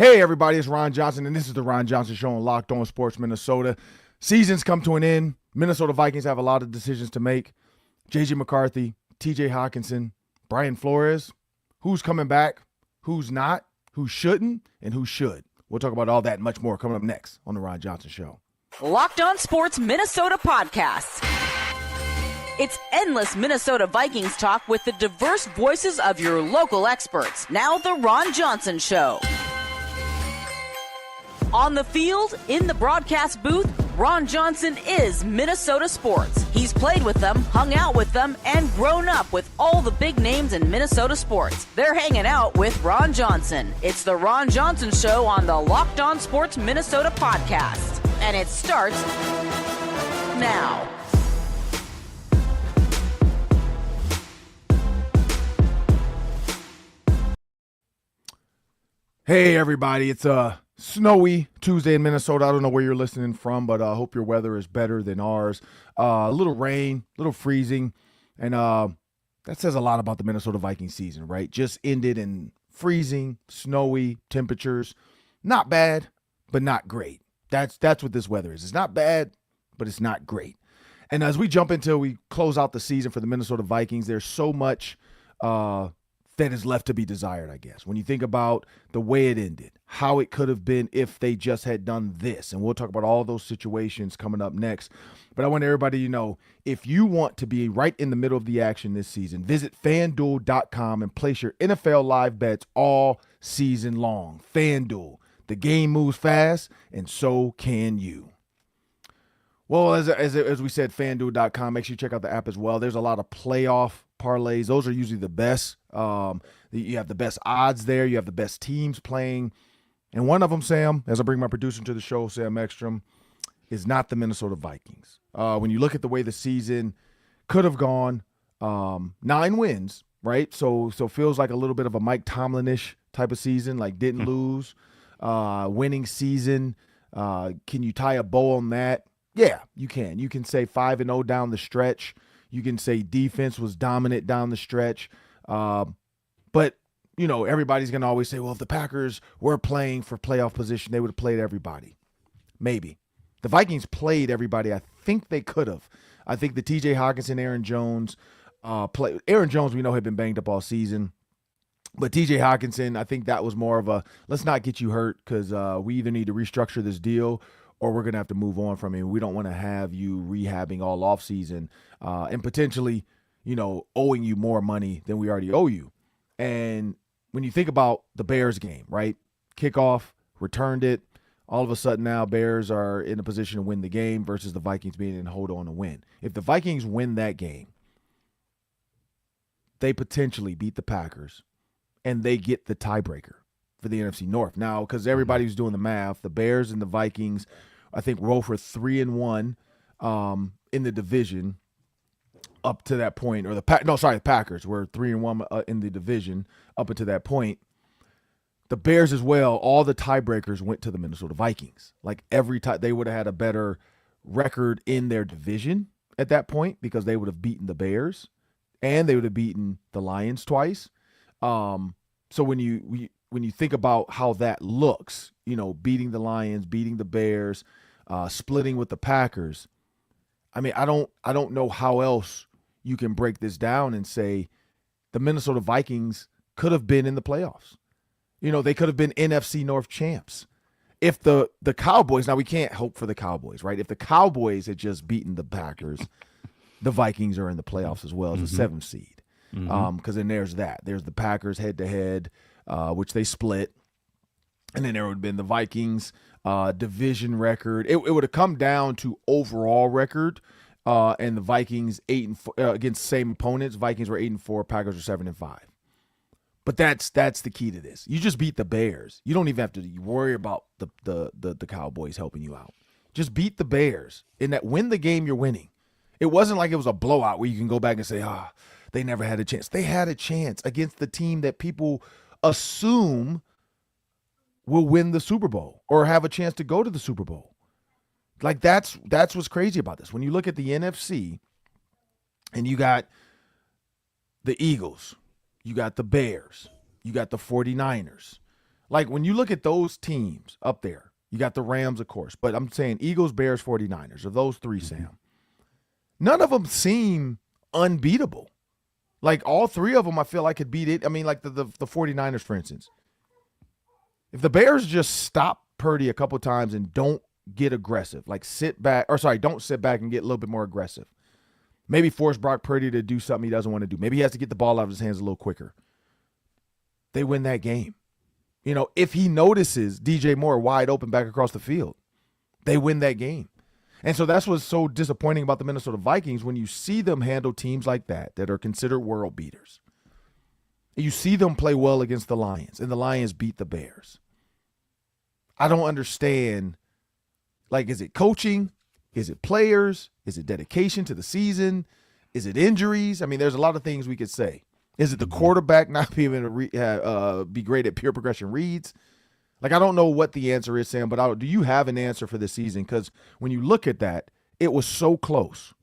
Hey, everybody, it's Ron Johnson, and this is the Ron Johnson Show on Locked On Sports Minnesota. Season's come to an end. Minnesota Vikings have a lot of decisions to make. J.J. McCarthy, T.J. Hockenson, Brian Flores. Who's coming back? Who's not? Who shouldn't? And who should? We'll talk about all that and much more coming up next on the Ron Johnson Show. Locked On Sports Minnesota podcasts. It's endless Minnesota Vikings talk with the diverse voices of your local experts. Now the Ron Johnson Show. On the field, in the broadcast booth, Ron Johnson is Minnesota sports. He's played with them, hung out with them, and grown up with all the big names in Minnesota sports. They're hanging out with Ron Johnson. It's the Ron Johnson Show on the Locked On Sports Minnesota podcast. And it starts now. Hey, everybody, it's snowy Tuesday in Minnesota. I don't know where you're listening from, but I hope your weather is better than ours. A little rain, a little freezing, and that says a lot about the Minnesota Vikings season, right? Just ended in freezing, snowy temperatures. Not bad, but not great. That's what this weather is. It's not bad, but it's not great. And as we jump into, we close out the season for the Minnesota Vikings, there's so much that is left to be desired, I guess. When you think about the way it ended, how it could have been if they just had done this. And we'll talk about all those situations coming up next. But I want everybody to know, if you want to be right in the middle of the action this season, visit FanDuel.com and place your NFL live bets all season long. FanDuel, the game moves fast, and so can you. Well, as we said, FanDuel.com, make sure you check out the app as well. There's a lot of playoff parlays. Those are usually the best. You have the best odds there. You have the best teams playing. And one of them, Sam, as I bring my producer to the show, Sam Ekstrom, is not the Minnesota Vikings. When you look at the way the season could have gone, 9 wins, right? So feels like a little bit of a Mike Tomlin-ish type of season, like didn't lose, winning season. Can you tie a bow on that? Yeah, you can. You can say 5-0 down the stretch. You can say defense was dominant down the stretch. But, you know, everybody's going to always say, well, if the Packers were playing for playoff position, they would have played everybody. Maybe. The Vikings played everybody. I think they could have. I think the T.J. Hockenson, Aaron Jones, Aaron Jones, we know, had been banged up all season. But T.J. Hockenson, I think that was more of a, let's not get you hurt because we either need to restructure this deal or we're going to have to move on from him. We don't want to have you rehabbing all offseason and potentially, you know, owing you more money than we already owe you. And when you think about the Bears game, right? Kickoff, returned it. All of a sudden now Bears are in a position to win the game versus the Vikings being in hold on to win. If the Vikings win that game, they potentially beat the Packers and they get the tiebreaker for the NFC North. Now, because everybody was doing the math, the Bears and the Vikings, I think, roll for 3-1 in the division up to that point. Or the Packers were 3-1 in the division up until that point. The Bears as well, all the tiebreakers went to the Minnesota Vikings. Like every time, they would have had a better record in their division at that point because they would have beaten the Bears and they would have beaten the Lions twice. So when you think about how that looks, you know, beating the Lions, beating the Bears, splitting with the Packers, I mean, I don't know how else you can break this down and say the Minnesota Vikings could have been in the playoffs. You know, they could have been NFC North champs. If the Cowboys, now we can't hope for the Cowboys, right? If the Cowboys had just beaten the Packers, the Vikings are in the playoffs as well as a 7th seed. Because then there's that. There's the Packers head-to-head, which they split. And then there would have been the Vikings division record. It would have come down to overall record, and the Vikings 8-4 against same opponents. Vikings were 8-4, Packers were 7-5. But that's the key to this. You just beat the Bears. You don't even have to worry about the Cowboys helping you out. Just beat the Bears. In that, win the game you're winning. It wasn't like it was a blowout where you can go back and say, they never had a chance. They had a chance against the team that people assume will win the Super Bowl or have a chance to go to the Super Bowl. Like that's what's crazy about this. When you look at the NFC and you got the Eagles, you got the Bears, you got the 49ers. Like when you look at those teams up there, you got the Rams, of course, but I'm saying Eagles, Bears, 49ers, of those three, Sam, none of them seem unbeatable. Like all three of them, I feel like could beat it. I mean, like the 49ers, for instance. If the Bears just stop Purdy a couple times and don't get aggressive, like don't sit back and get a little bit more aggressive. Maybe force Brock Purdy to do something he doesn't want to do. Maybe he has to get the ball out of his hands a little quicker. They win that game. You know, if he notices DJ Moore wide open back across the field, they win that game. And so that's what's so disappointing about the Minnesota Vikings when you see them handle teams like that are considered world beaters. You see them play well against the Lions, and the Lions beat the Bears. I don't understand, like, is it coaching? Is it players? Is it dedication to the season? Is it injuries? I mean, there's a lot of things we could say. Is it the quarterback not being able to be great at pure progression reads? Like, I don't know what the answer is, Sam, but do you have an answer for this season? Because when you look at that, it was so close,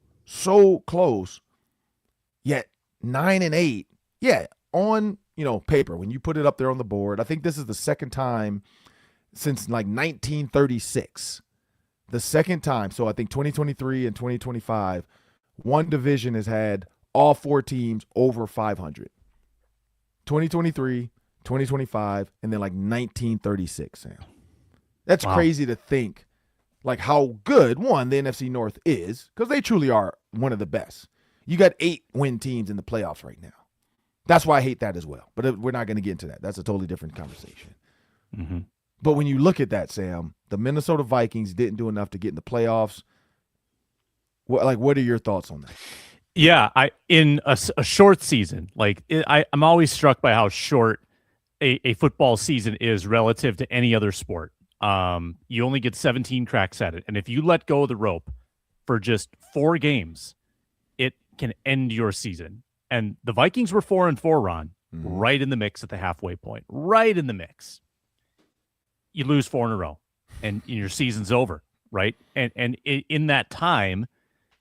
yet 9-8, yeah, on, paper, when you put it up there on the board. I think this is the second time since, like, 1936. The second time. So I think 2023 and 2025, one division has had all four teams over 500. 2023, 2025, and then like 1936, Sam. That's crazy to think, like, how good, the NFC North is, because they truly are one of the best. You got 8-win teams in the playoffs right now. That's why I hate that as well. But we're not going to get into that. That's a totally different conversation. Mm-hmm. But when you look at that, Sam, the Minnesota Vikings didn't do enough to get in the playoffs. What are your thoughts on that? Yeah, in a short season, I'm always struck by how short a football season is relative to any other sport. You only get 17 cracks at it. And if you let go of the rope for just 4 games, it can end your season. And the Vikings were 4-4, Ron, right in the mix at the halfway point, right in the mix. You lose 4 in a row, and your season's over, right? And in that time,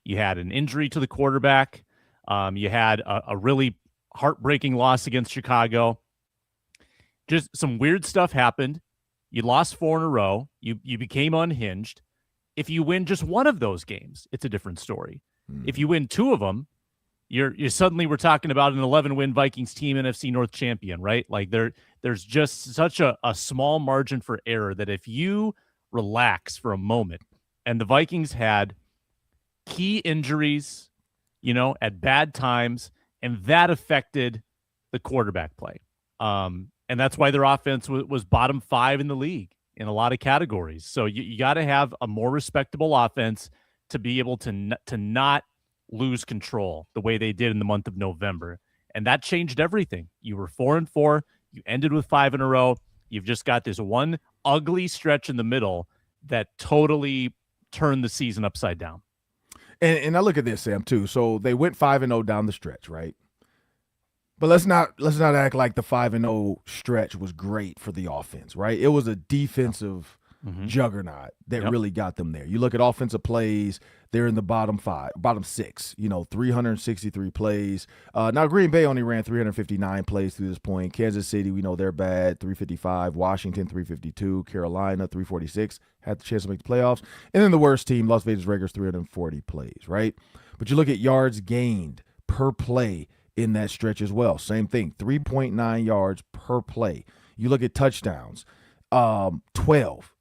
you had an injury to the quarterback. You had a really heartbreaking loss against Chicago. Just some weird stuff happened. You lost 4 in a row. You became unhinged. If you win just one of those games, it's a different story. If you win 2 of them, you're suddenly we're talking about an 11-win Vikings team, NFC North champion, right? Like there's just such a small margin for error that if you relax for a moment, and the Vikings had key injuries, at bad times, and that affected the quarterback play. And that's why their offense was bottom 5 in the league in a lot of categories. So you got to have a more respectable offense to be able to not lose control the way they did in the month of November. And that changed everything. You were 4-4. You ended with 5 in a row. You've just got this one ugly stretch in the middle that totally turned the season upside down. And I look at this, Sam, too. So they went 5-0 down the stretch, right? But let's not act like the 5-0 stretch was great for the offense, right? It was a defensive juggernaut that really got them there. You look at offensive plays, they're in the bottom 6, 363 plays. Now Green Bay only ran 359 plays through this point. Kansas City, we know they're bad, 355. Washington, 352. Carolina, 346. Had the chance to make the playoffs. And then the worst team, Las Vegas Raiders, 340 plays, right? But you look at yards gained per play in that stretch as well. Same thing, 3.9 yards per play. You look at touchdowns, 12,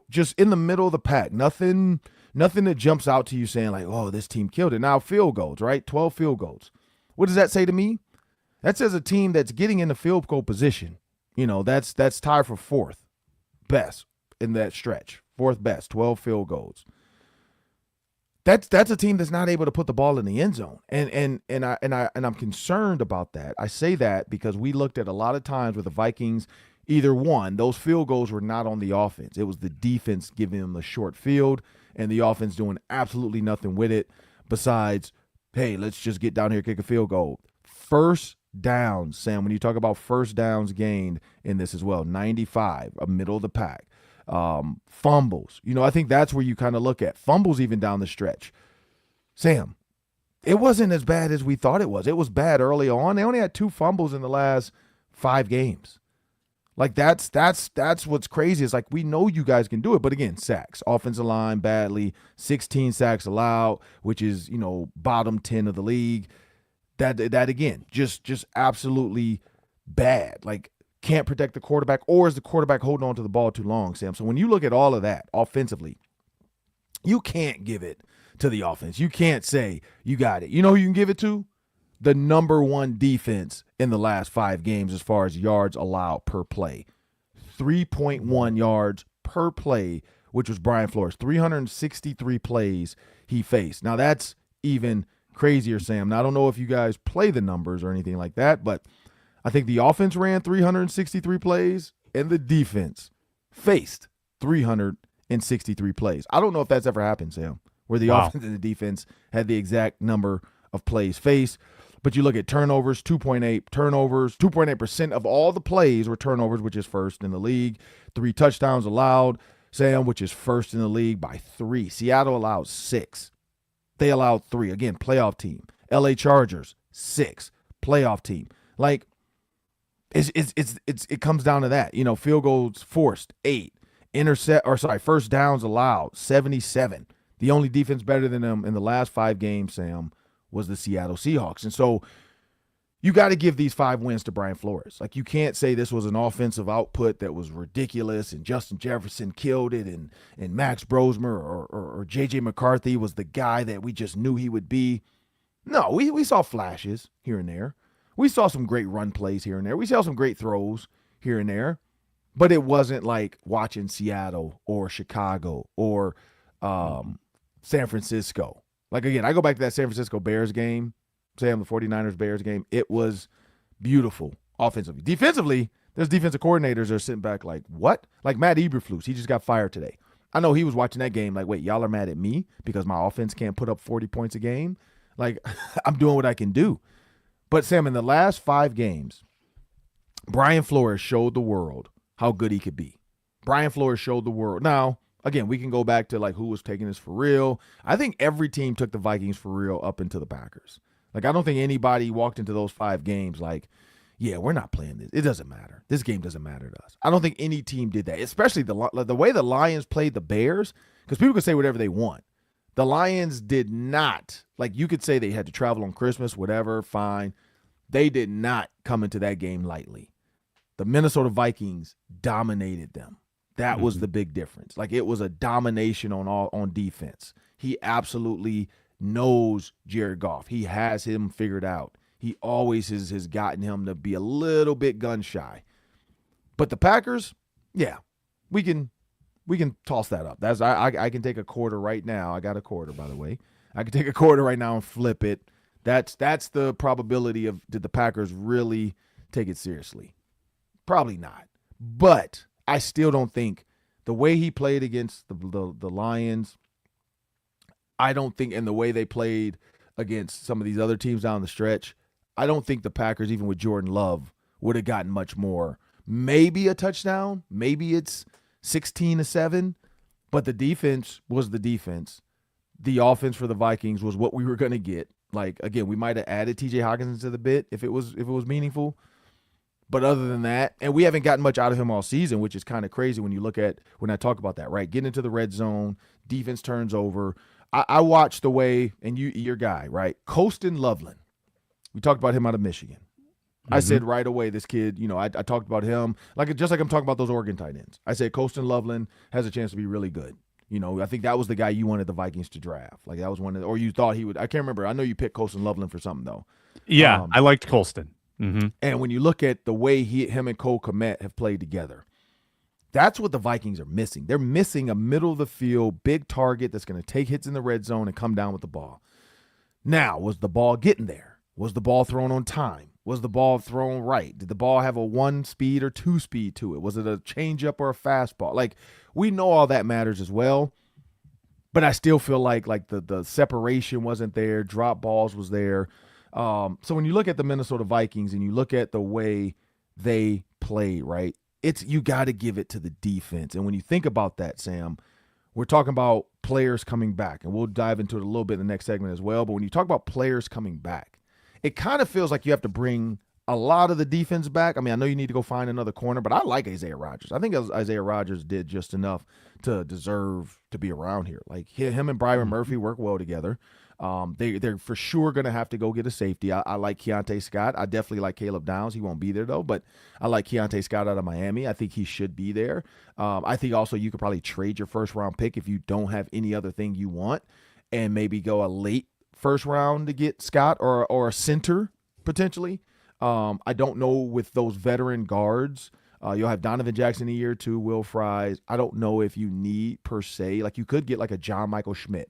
just in the middle of the pack. Nothing that jumps out to you saying like, oh, this team killed it. Now field goals, right? 12 field goals. What does that say to me? That says a team that's getting in the field goal position, that's tied for 4th best in that stretch. 4th best, 12 field goals. That's a team that's not able to put the ball in the end zone. And I'm concerned about that. I say that because we looked at a lot of times where the Vikings either one, those field goals were not on the offense. It was the defense giving them the short field and the offense doing absolutely nothing with it besides, hey, let's just get down here, kick a field goal. First downs, Sam, when you talk about first downs gained in this as well, 95, a middle of the pack. Fumbles, I think that's where you kind of look at fumbles even down the stretch. Sam, it wasn't as bad as we thought it was. It was bad early on. They only had 2 fumbles in the last 5 games. Like that's what's crazy. It's like we know you guys can do it, but again, sacks, offensive line badly, 16 sacks allowed, which is bottom 10 of the league. That again, just absolutely bad. Like can't protect the quarterback, or is the quarterback holding on to the ball too long, Sam? So when you look at all of that offensively, you can't give it to the offense. You can't say you got it. You know who you can give it to? The number one defense in the last 5 games as far as yards allowed per play. 3.1 yards per play, which was Brian Flores. 363 plays he faced. Now that's even crazier, Sam. Now I don't know if you guys play the numbers or anything like that, but I think the offense ran 363 plays and the defense faced 363 plays. I don't know if that's ever happened, Sam, where the offense and the defense had the exact number of plays faced. But you look at turnovers, 2.8 turnovers, 2.8% of all the plays were turnovers, which is first in the league. 3 touchdowns allowed, Sam, which is first in the league by 3. Seattle allowed 6. They allowed 3. Again, playoff team. LA Chargers, 6. Playoff team. Like, it comes down to that. Field goals forced, 8. First downs allowed, 77. The only defense better than them in the last 5 games, Sam, was the Seattle Seahawks. And so you got to give these 5 wins to Brian Flores. Like, you can't say this was an offensive output that was ridiculous and Justin Jefferson killed it and Max Brosmer or J.J. McCarthy was the guy that we just knew he would be. No, we saw flashes here and there. We saw some great run plays here and there. We saw some great throws here and there. But it wasn't like watching Seattle or Chicago or San Francisco. Like, again, I go back to that San Francisco Bears game, Sam, the 49ers-Bears game. It was beautiful offensively. Defensively, there's defensive coordinators that are sitting back like, what? Like Matt Eberflus, he just got fired today. I know he was watching that game like, wait, y'all are mad at me because my offense can't put up 40 points a game? Like, I'm doing what I can do. But, Sam, in the last 5 games, Brian Flores showed the world how good he could be. Brian Flores showed the world. Now, again, we can go back to like who was taking this for real. I think every team took the Vikings for real up into the Packers. Like, I don't think anybody walked into those 5 games like, yeah, we're not playing this. It doesn't matter. This game doesn't matter to us. I don't think any team did that, especially the way the Lions played the Bears, because people can say whatever they want. The Lions did not, like you could say they had to travel on Christmas, whatever, fine. They did not come into that game lightly. The Minnesota Vikings dominated them. That was the big difference. Like, it was a domination on defense. He absolutely knows Jared Goff. He has him figured out. He always has gotten him to be a little bit gun shy. But the Packers, yeah, we can toss that up. I can take a quarter right now. I got a quarter, by the way. I can take a quarter right now and flip it. That's the probability of, did the Packers really take it seriously? Probably not. But I still don't think the way he played against the Lions, I don't think, and the way they played against some of these other teams down the stretch, I don't think the Packers, even with Jordan Love, would have gotten much more. Maybe a touchdown. Maybe it's 16-7. But the defense was the defense. The offense for the Vikings was what we were going to get. Like, again, we might have added T.J. Hawkins to the bit if it was meaningful. But other than that, and we haven't gotten much out of him all season, which is kind of crazy when you look at, when I talk about that, right? Getting into the red zone, defense turns over. I watched the way, and your guy, right? Colston Loveland. We talked about him out of Michigan. I said right away, this kid, I talked about him, just like I'm talking about those Oregon tight ends. I said Colston Loveland has a chance to be really good. I think that was the guy you wanted the Vikings to draft. Like, that was one of or you thought he would. I can't remember. I know you picked Colston Loveland for something, though. Yeah, I liked Colston. And when you look at the way him and Cole Kmet have played together, that's what the Vikings are missing. They're missing a middle-of-the-field, big target that's going to take hits in the red zone and come down with the ball. Now, was the ball getting there? Was the ball thrown on time? Was the ball thrown right? Did the ball have a 1-speed or 2-speed to it? Was it a changeup or a fastball? Like, we know all that matters as well, but I still feel like the separation wasn't there. Drop balls was there. So when you look at the Minnesota Vikings and you look at the way they play, right, you got to give it to the defense. And when you think about that, Sam, we're talking about players coming back, and we'll dive into it a little bit in the next segment as well. But when you talk about players coming back, it kind of feels like you have to bring a lot of the defense back. I mean, I know you need to go find another corner, but I like Isaiah Rodgers. I think Isaiah Rodgers did just enough to deserve to be around here. Like him and Byron Murphy work well together. They're for sure going to have to go get a safety. I like Keontae Scott. I definitely like Caleb Downs. He won't be there, though, but I like Keontae Scott out of Miami. I think he should be there. I think also you could probably trade your first-round pick if you don't have any other thing you want and maybe go a late first round to get Scott or a center potentially. I don't know with those veteran guards. You'll have Donovan Jackson a year too, Will Fries. I don't know if you need per se. Like you could get like a John Michael Schmidt.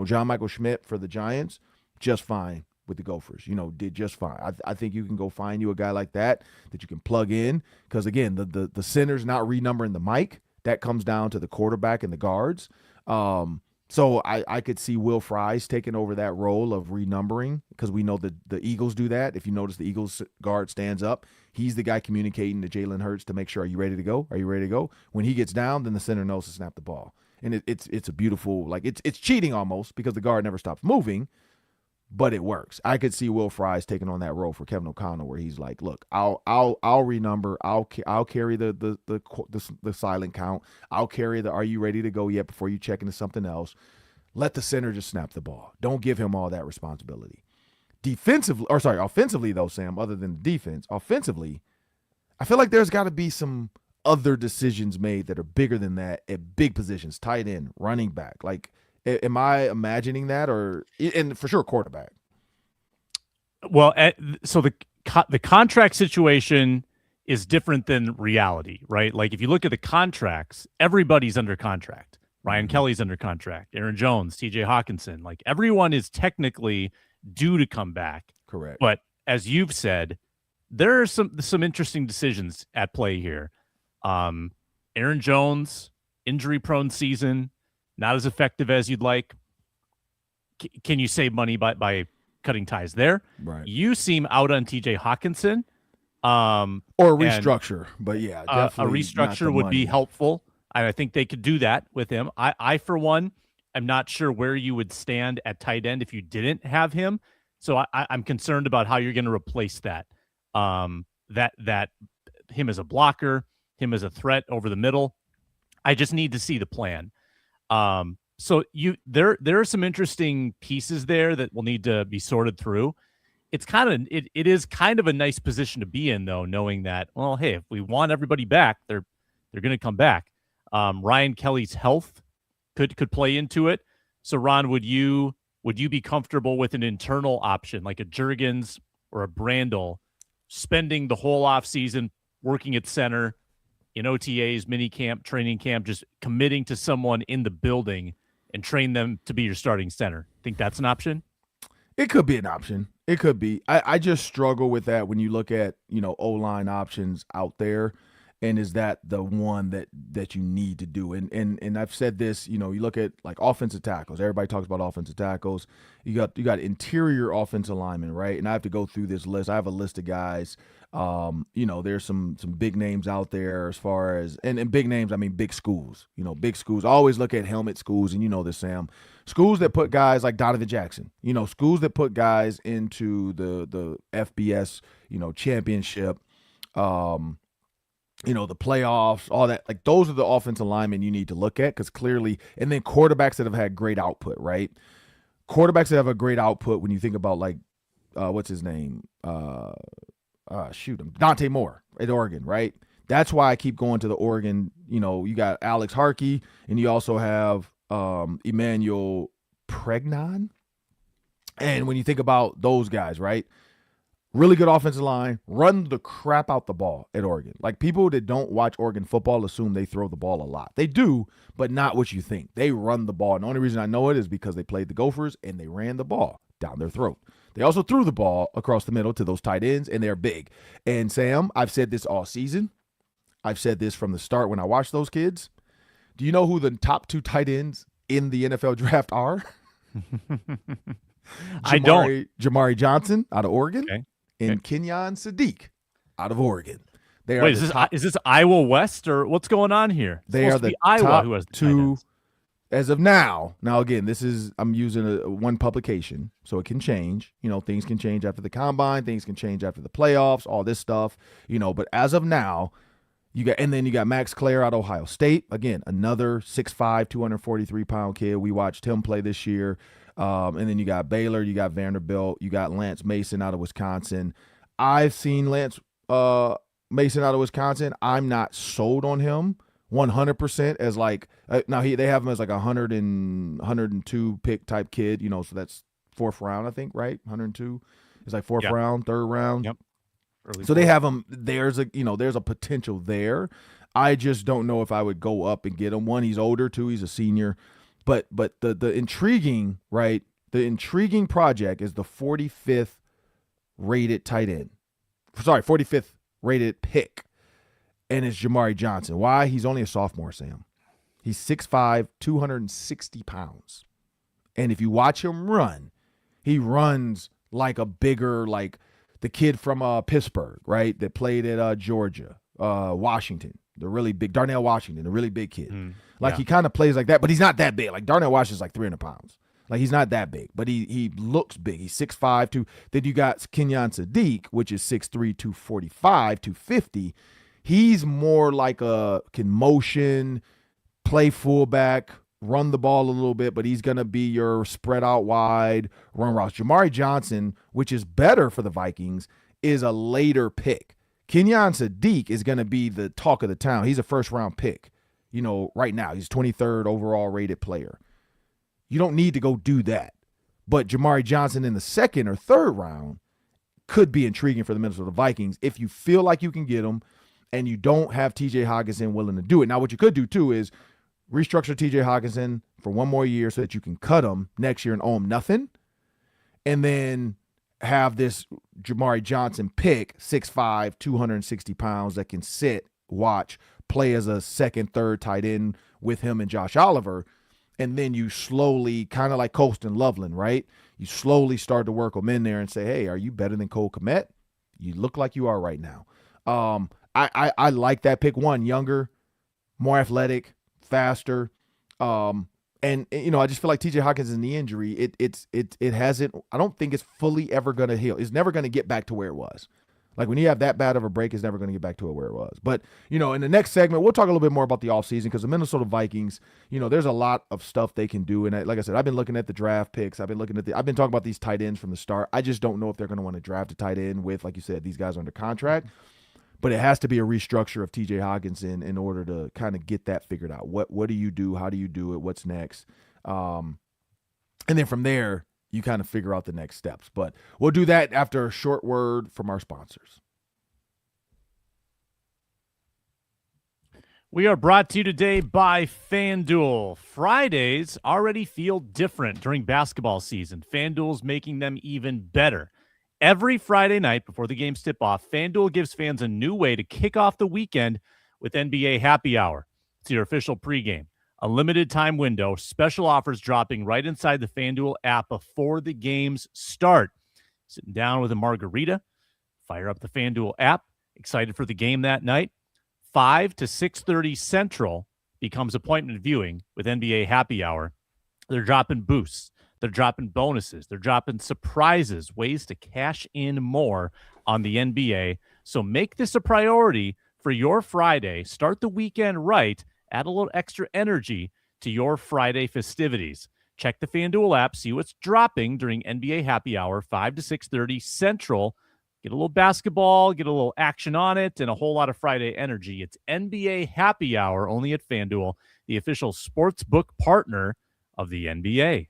John Michael Schmidt for the Giants, just fine with the Gophers. Did just fine. I think you can go find you a guy like that you can plug in. Because again, the center's not renumbering the mic. That comes down to the quarterback and the guards. So I could see Will Fries taking over that role of renumbering because we know that the Eagles do that. If you notice, the Eagles guard stands up. He's the guy communicating to Jalen Hurts to make sure, are you ready to go? Are you ready to go? When he gets down, then the center knows to snap the ball. And it's a beautiful, like it's cheating almost because the guard never stops moving, but it works. I could see Will Fries taking on that role for Kevin O'Connell, where he's like, look, I'll renumber, I'll carry the silent count, I'll carry the are you ready to go yet before you check into something else. Let the center just snap the ball. Don't give him all that responsibility. Offensively though, Sam, other than the defense, offensively, I feel like there's got to be some other decisions made that are bigger than that at big positions, tight end, running back. Like, am I imagining that, and for sure quarterback? Well, so the contract situation is different than reality, right? Like if you look at the contracts, everybody's under contract. Ryan Kelly's under contract. Aaron Jones, T.J. Hawkinson, like everyone is technically due to come back. Correct. But as you've said, there are some interesting decisions at play here. Aaron Jones, injury-prone season, not as effective as you'd like. Can you save money by cutting ties there? Right. You seem out on T.J. Hawkinson. Or a restructure, but yeah, definitely a restructure would be helpful. I think they could do that with him. I for one, am not sure where you would stand at tight end if you didn't have him. So I'm concerned about how you're going to replace that. That him as a blocker, him as a threat over the middle. I just need to see the plan. So there are some interesting pieces there that will need to be sorted through. It is kind of a nice position to be in, though, knowing that, well, hey, if we want everybody back, they're going to come back. Ryan Kelly's health could play into it. So, Ron, would you be comfortable with an internal option like a Juergens or a Brandel spending the whole offseason working at center in OTAs, mini camp, training camp, just committing to someone in the building and train them to be your starting center? Think that's an option? It could be an option. It could be. I just struggle with that when you look at, O-line options out there. And is that the one that you need to do? And I've said this, you look at like offensive tackles. Everybody talks about offensive tackles. You got interior offensive linemen, right? And I have to go through this list. I have a list of guys. There's some big names out there as far as and big names, I mean big schools. Big schools. I always look at helmet schools, and you know this, Sam. Schools that put guys like Donovan Jackson. Schools that put guys into the FBS, championship. The playoffs, all that, like those are the offensive linemen you need to look at because clearly, and then quarterbacks that have had great output, right? Quarterbacks that have a great output when you think about like, what's his name? Dante Moore at Oregon, right? That's why I keep going to the Oregon, you got Alex Harkey and you also have Emmanuel Pregnon. And when you think about those guys, right? Really good offensive line, run the crap out the ball at Oregon. Like people that don't watch Oregon football assume they throw the ball a lot. They do, but not what you think. They run the ball. And the only reason I know it is because they played the Gophers and they ran the ball down their throat. They also threw the ball across the middle to those tight ends, and they're big. And Sam, I've said this all season. I've said this from the start when I watched those kids. Do you know who the top 2 tight ends in the NFL draft are? I don't. Jamari Johnson out of Oregon. Okay. And Kenyon Sadiq out of Oregon. They are Wait, is this Iowa West or what's going on here? They are the Iowa top who has the 2 as of now again, I'm using one publication, so it can change. Things can change after the combine, things can change after the playoffs, all this stuff. But as of now, you got Max Clare out of Ohio State. Again, another 6'5", 243-pound kid. We watched him play this year. And then you got Baylor, you got Vanderbilt, you got Lance Mason out of Wisconsin. I've seen Lance Mason out of Wisconsin. I'm not sold on him 100% as now they have him as like 102 pick type kid, so that's fourth round, I think, right? 102 is like fourth round, third round. Yep. So they have him. There's a potential there. I just don't know if I would go up and get him. One, he's older. Two, he's a senior. But the intriguing, right? The intriguing project is the 45th rated tight end. Sorry, 45th rated pick. And it's Jamari Johnson. Why? He's only a sophomore, Sam. He's 6'5", 260 pounds. And if you watch him run, he runs like a bigger, like the kid from Pittsburgh, right? That played at Georgia, Washington. The really big, Darnell Washington, the really big kid. He kind of plays like that, but he's not that big. Like Darnell Washington's like 300 pounds. Like he's not that big, but he looks big. He's 6'5", 2. Then you got Kenyon Sadiq, which is 6'3", 245, 250. He's more like can motion, play fullback, run the ball a little bit, but he's going to be your spread out wide run routes. Jamari Johnson, which is better for the Vikings, is a later pick. Kenyon Sadiq is going to be the talk of the town. He's a first-round pick, right now. He's 23rd overall rated player. You don't need to go do that. But Jamari Johnson in the second or third round could be intriguing for the Minnesota Vikings if you feel like you can get him and you don't have TJ Hockenson willing to do it. Now, what you could do, too, is restructure TJ Hockenson for one more year so that you can cut him next year and owe him nothing, and then have this Jamari Johnson pick, 6'5", 260 pounds, that can sit, watch, play as a second, third tight end with him and Josh Oliver, and then you slowly, kind of like Colston Loveland, right? You slowly start to work them in there and say, hey, are you better than Cole Kmet? You look like you are right now. I like that pick. One, younger, more athletic, faster. And I just feel like TJ Hawkins in the injury, it hasn't, I don't think it's fully ever going to heal. It's never going to get back to where it was. Like when you have that bad of a break, it's never going to get back to where it was. But, in the next segment, we'll talk a little bit more about the offseason because the Minnesota Vikings, there's a lot of stuff they can do. And like I said, I've been looking at the draft picks. I've been talking about these tight ends from the start. I just don't know if they're going to want to draft a tight end with, like you said, these guys under contract. But it has to be a restructure of TJ Hockenson in order to kind of get that figured out. What do you do? How do you do it? What's next? And then from there, you kind of figure out the next steps. But we'll do that after a short word from our sponsors. We are brought to you today by FanDuel. Fridays already feel different during basketball season. FanDuel's making them even better. Every Friday night before the games tip off, FanDuel gives fans a new way to kick off the weekend with NBA Happy Hour. It's your official pregame. A limited time window, special offers dropping right inside the FanDuel app before the games start. Sitting down with a margarita, fire up the FanDuel app, excited for the game that night. 5 to 6:30 Central becomes appointment viewing with NBA Happy Hour. They're dropping boosts. They're dropping bonuses. They're dropping surprises, ways to cash in more on the NBA. So make this a priority for your Friday. Start the weekend right. Add a little extra energy to your Friday festivities. Check the FanDuel app. See what's dropping during NBA Happy Hour, 5 to 6:30 Central. Get a little basketball, get a little action on it, and a whole lot of Friday energy. It's NBA Happy Hour only at FanDuel, the official sportsbook partner of the NBA.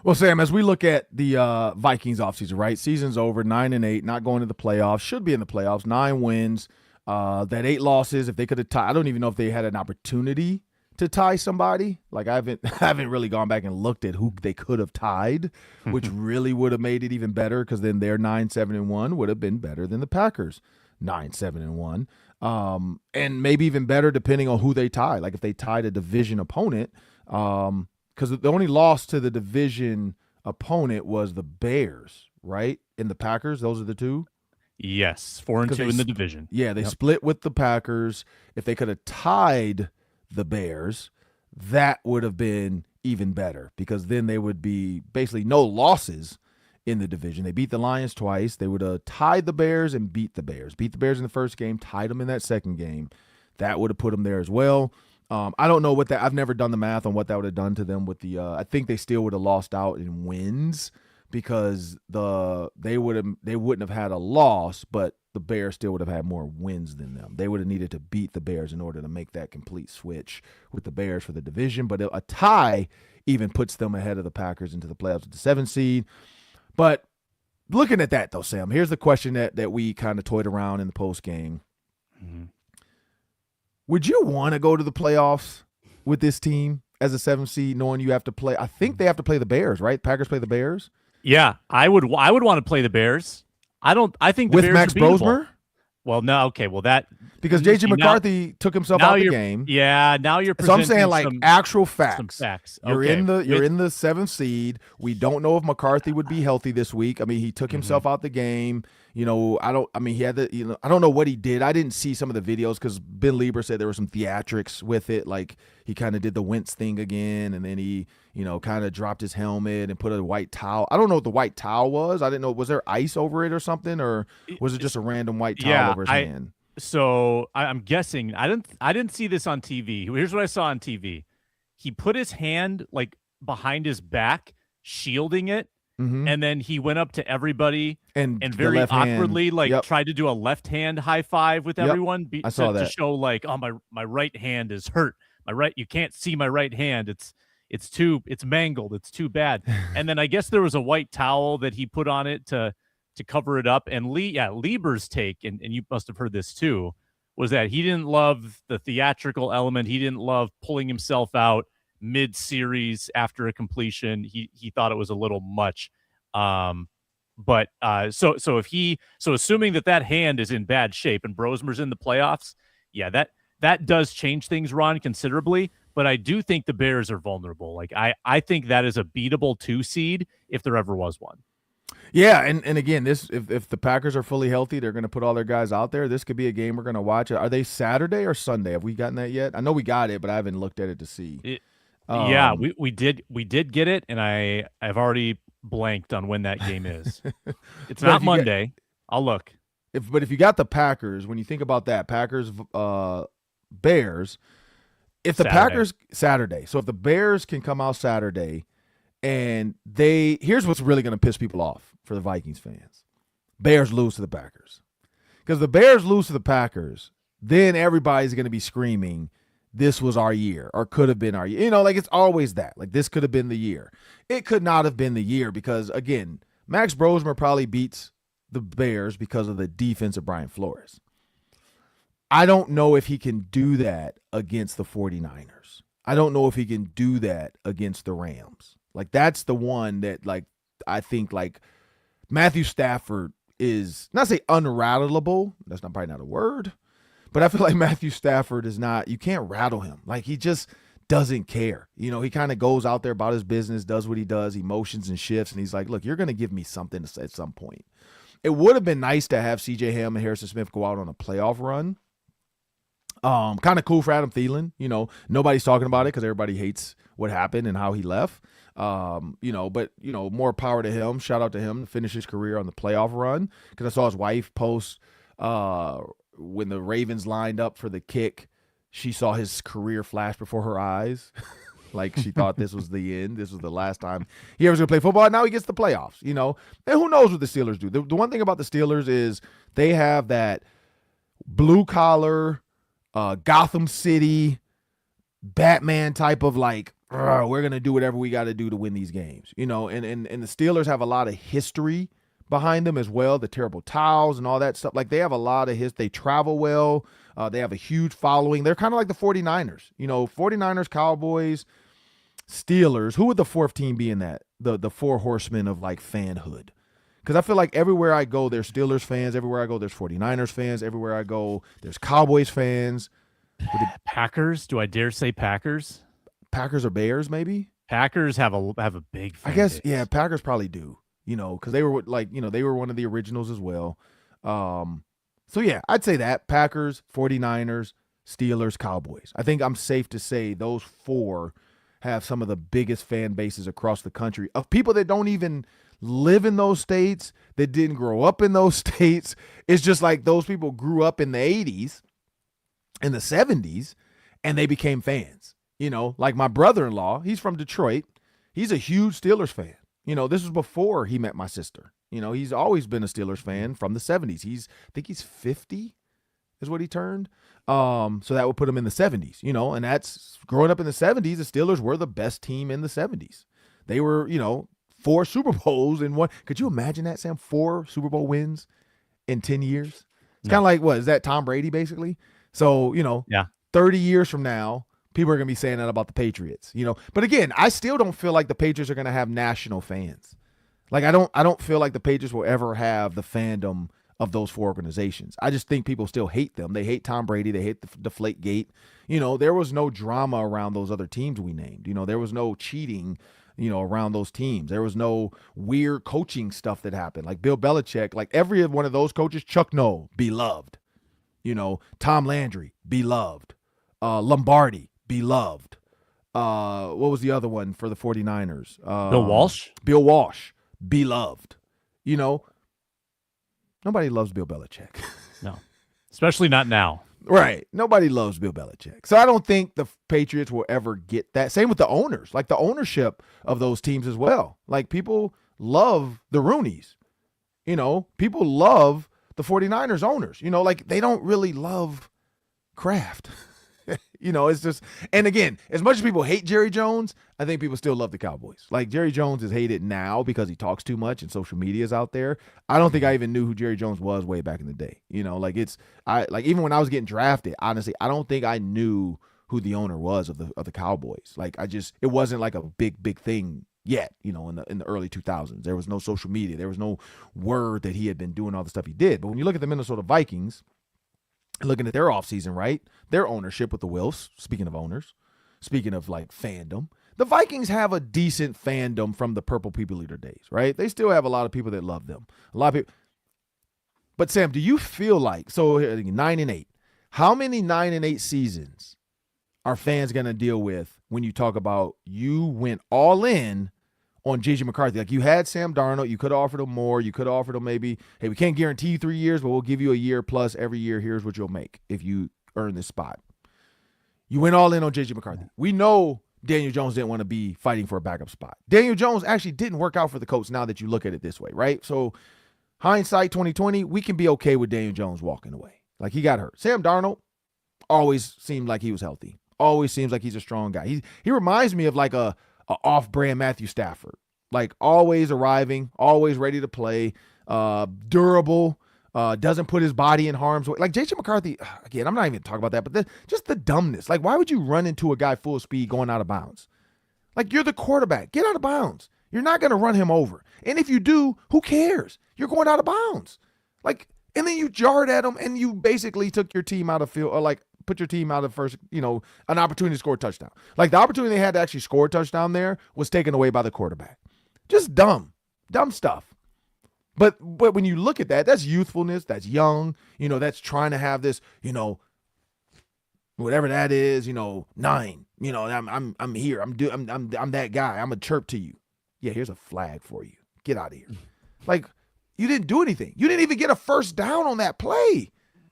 Well, Sam, as we look at the Vikings offseason, right? Season's over, 9-8, not going to the playoffs. Should be in the playoffs, 9 wins. That 8 losses, if they could have tied, I don't even know if they had an opportunity to tie somebody. Like I haven't really gone back and looked at who they could have tied, which really would have made it even better because then their 9-7-1 would have been better than the Packers 9-7-1. And maybe even better depending on who they tie. Like if they tied a division opponent, because the only loss to the division opponent was the Bears, right? And the Packers, those are the two. Yes, 4-2 in the division. Yeah, they split with the Packers. If they could have tied the Bears, that would have been even better because then they would be basically no losses in the division. They beat the Lions twice. They would have tied the Bears and beat the Bears. Beat the Bears in the first game, tied them in that second game. That would have put them there as well. I don't know what that – I've never done the math on what that would have done to them with the I think they still would have lost out in wins because they wouldn't have had a loss, but the Bears still would have had more wins than them. They would have needed to beat the Bears in order to make that complete switch with the Bears for the division. But a tie even puts them ahead of the Packers into the playoffs with the 7th seed. But looking at that, though, Sam, here's the question that we kind of toyed around in the post game. Mm-hmm. Would you want to go to the playoffs with this team as a 7th seed, knowing you have to play? I think they have to play the Bears, right? Packers play the Bears. Yeah, I would want to play the Bears. I think the with Bears Max are beatable. Brosmer. Well, no, okay, well that because JJ McCarthy took himself out the game. Yeah, now you're so I'm presenting saying like actual facts. Some facts. You're okay. in the 7th seed. We don't know if McCarthy would be healthy this week. I mean, he took himself out the game. You know, I don't know what he did. I didn't see some of the videos because Ben Lieber said there were some theatrics with it. Like he kind of did the Wentz thing again, and then he, kind of dropped his helmet and put a white towel. I don't know what the white towel was. I didn't know. Was there ice over it or something, or was it just a random white towel over his hand? So I'm guessing. I didn't see this on TV. Here's what I saw on TV. He put his hand like behind his back, shielding it. And then he went up to everybody and very awkwardly tried to do a left hand high five with everyone. I saw that to show like, oh, my right hand is hurt. You can't see my right hand. It's mangled. It's too bad. And then I guess there was a white towel that he put on it to cover it up. And Lieber's take, and you must have heard this too, was that he didn't love the theatrical element. He didn't love pulling himself out mid-series after a completion. He thought it was a little much. So assuming that hand is in bad shape and Brosmer's in the playoffs, yeah, that does change things, Ron, considerably. But I do think the Bears are vulnerable. Like I think that is a beatable 2 seed if there ever was one. Yeah, and again, this if the Packers are fully healthy, they're going to put all their guys out there. This could be a game we're going to watch. Are they Saturday or Sunday? Have we gotten that yet? I know we got it, but I haven't looked at it to see. Yeah, we did get it, and I've already blanked on when that game is. It's not Monday. I'll look. But if you got the Packers, when you think about that, Packers, Bears, if the Packers Saturday, so if the Bears can come out Saturday, and here's what's really going to piss people off for the Vikings fans: Bears lose to the Packers, because the Bears lose to the Packers, then everybody's going to be screaming, this was our year or could have been our year. Like it's always that. Like this could have been the year. It could not have been the year because, again, Max Brosmer probably beats the Bears because of the defense of Brian Flores. I don't know if he can do that against the 49ers. I don't know if he can do that against the Rams. Like that's the one that I think Matthew Stafford is, not say unrattleable. That's probably not a word. But I feel like Matthew Stafford is not, you can't rattle him. Like he just doesn't care. He kind of goes out there about his business, does what he does, he motions and shifts, and he's like, look, you're going to give me something at some point. It would have been nice to have C.J. Ham and Harrison Smith go out on a playoff run. Kind of cool for Adam Thielen. Nobody's talking about it because everybody hates what happened and how he left. But more power to him. Shout out to him to finish his career on the playoff run, because I saw his wife post when the Ravens lined up for the kick, she saw his career flash before her eyes. Like she thought this was the end. This was the last time he ever was going to play football. Now he gets the playoffs, And who knows what the Steelers do? The one thing about the Steelers is they have that blue collar, Gotham City, Batman type of we're going to do whatever we got to do to win these games, and the Steelers have a lot of history behind them as well, the terrible towels and all that stuff. Like they have a lot of they travel well. They have a huge following. They're kind of like the 49ers, 49ers, Cowboys, Steelers. Who would the fourth team be in that? The four horsemen of fanhood. Because I feel like everywhere I go, there's Steelers fans. Everywhere I go, there's 49ers fans. Everywhere I go, there's Cowboys fans. Packers? Do I dare say Packers? Packers or Bears, maybe? Packers have a big fan I guess, base. yeah, Packers probably do. Because they were they were one of the originals as well. So yeah, I'd say that Packers, 49ers, Steelers, Cowboys. I think I'm safe to say those four have some of the biggest fan bases across the country of people that don't even live in those states, that didn't grow up in those states. It's just like those people grew up in the 80s, in the 70s, and they became fans. You know, like my brother-in-law, he's from Detroit. He's a huge Steelers fan. You know, this was before he met my sister. You know, he's always been a Steelers fan from the 70s. I think he's 50 is what he turned. So that would put him in the 70s, you know, and that's growing up in the 70s. The Steelers were the best team in the 70s. They were, you know, 4 Super Bowls in one. Could you imagine that, Sam? 4 Super Bowl wins in 10 years. It's kind of like, what is that, Tom Brady basically? So, you know, 30 years from now, people are going to be saying that about the Patriots, you know. But again, I still don't feel like the Patriots are going to have national fans. Like I don't feel like the Patriots will ever have the fandom of those 4 organizations. I just think people still hate them. They hate Tom Brady. They hate the Deflategate. You know, there was no drama around those other teams we named. You know, there was no cheating, you know, around those teams. There was no weird coaching stuff that happened. Like Bill Belichick, like every one of those coaches, Chuck Noll, beloved. You know, Tom Landry, beloved. Lombardi, beloved. What was the other one for the 49ers? Bill Walsh? Bill Walsh, beloved. You know, nobody loves Bill Belichick. No, especially not now. Right. Nobody loves Bill Belichick. So I don't think the Patriots will ever get that. Same with the owners, like the ownership of those teams as well. Like people love the Rooneys. You know, people love the 49ers owners. You know, like they don't really love Kraft. You know, it's just, and again, as much as people hate Jerry Jones, I think people still love the Cowboys. Like Jerry Jones is hated now because he talks too much and social media is out there. I don't think I even knew who Jerry Jones was way back in the day. You know, like even when I was getting drafted, honestly, I don't think I knew who the owner was of the Cowboys. Like it wasn't like a big thing yet, you know, in the early 2000s. There was no social media. There was no word that he had been doing all the stuff he did. But when you look at the Minnesota Vikings, looking at their offseason, right? Their ownership with the Wilfs, speaking of owners, speaking of like fandom, the Vikings have a decent fandom from the Purple People Eater days, right? They still have a lot of people that love them. A lot of people. But Sam, do you feel like, so 9-8, how many 9-8 seasons are fans going to deal with when you talk about you went all in on J.J. McCarthy? Like you had Sam Darnold, you could have offered him more. You could have offered him maybe, hey, we can't guarantee you 3 years, but we'll give you a year plus every year. Here's what you'll make if you earn this spot. You went all in on J.J. McCarthy. We know Daniel Jones didn't want to be fighting for a backup spot. Daniel Jones actually didn't work out for the Colts now that you look at it this way, right? So hindsight 2020, we can be okay with Daniel Jones walking away. Like he got hurt. Sam Darnold always seemed like he was healthy. Always seems like he's a strong guy. He reminds me of like a off-brand Matthew Stafford, like always arriving, always ready to play, durable, doesn't put his body in harm's way. Like J.J. McCarthy, again, I'm not even talking about that, but just the dumbness. Like, why would you run into a guy full speed going out of bounds? Like, you're the quarterback. Get out of bounds. You're not going to run him over. And if you do, who cares? You're going out of bounds. Like, and then you jarred at him and you basically took your team out of field, or like put your team out of first, you know, an opportunity to score a touchdown. Like the opportunity they had to actually score a touchdown there was taken away by the quarterback. Just dumb stuff. But when you look at that, that's youthfulness, that's young, you know, that's trying to have this, you know, whatever that is, you know, 9, you know, I'm here, I'm that guy, I'm a chirp to you. Yeah, here's a flag for you. Get out of here. Like, you didn't do anything. You didn't even get a first down on that play.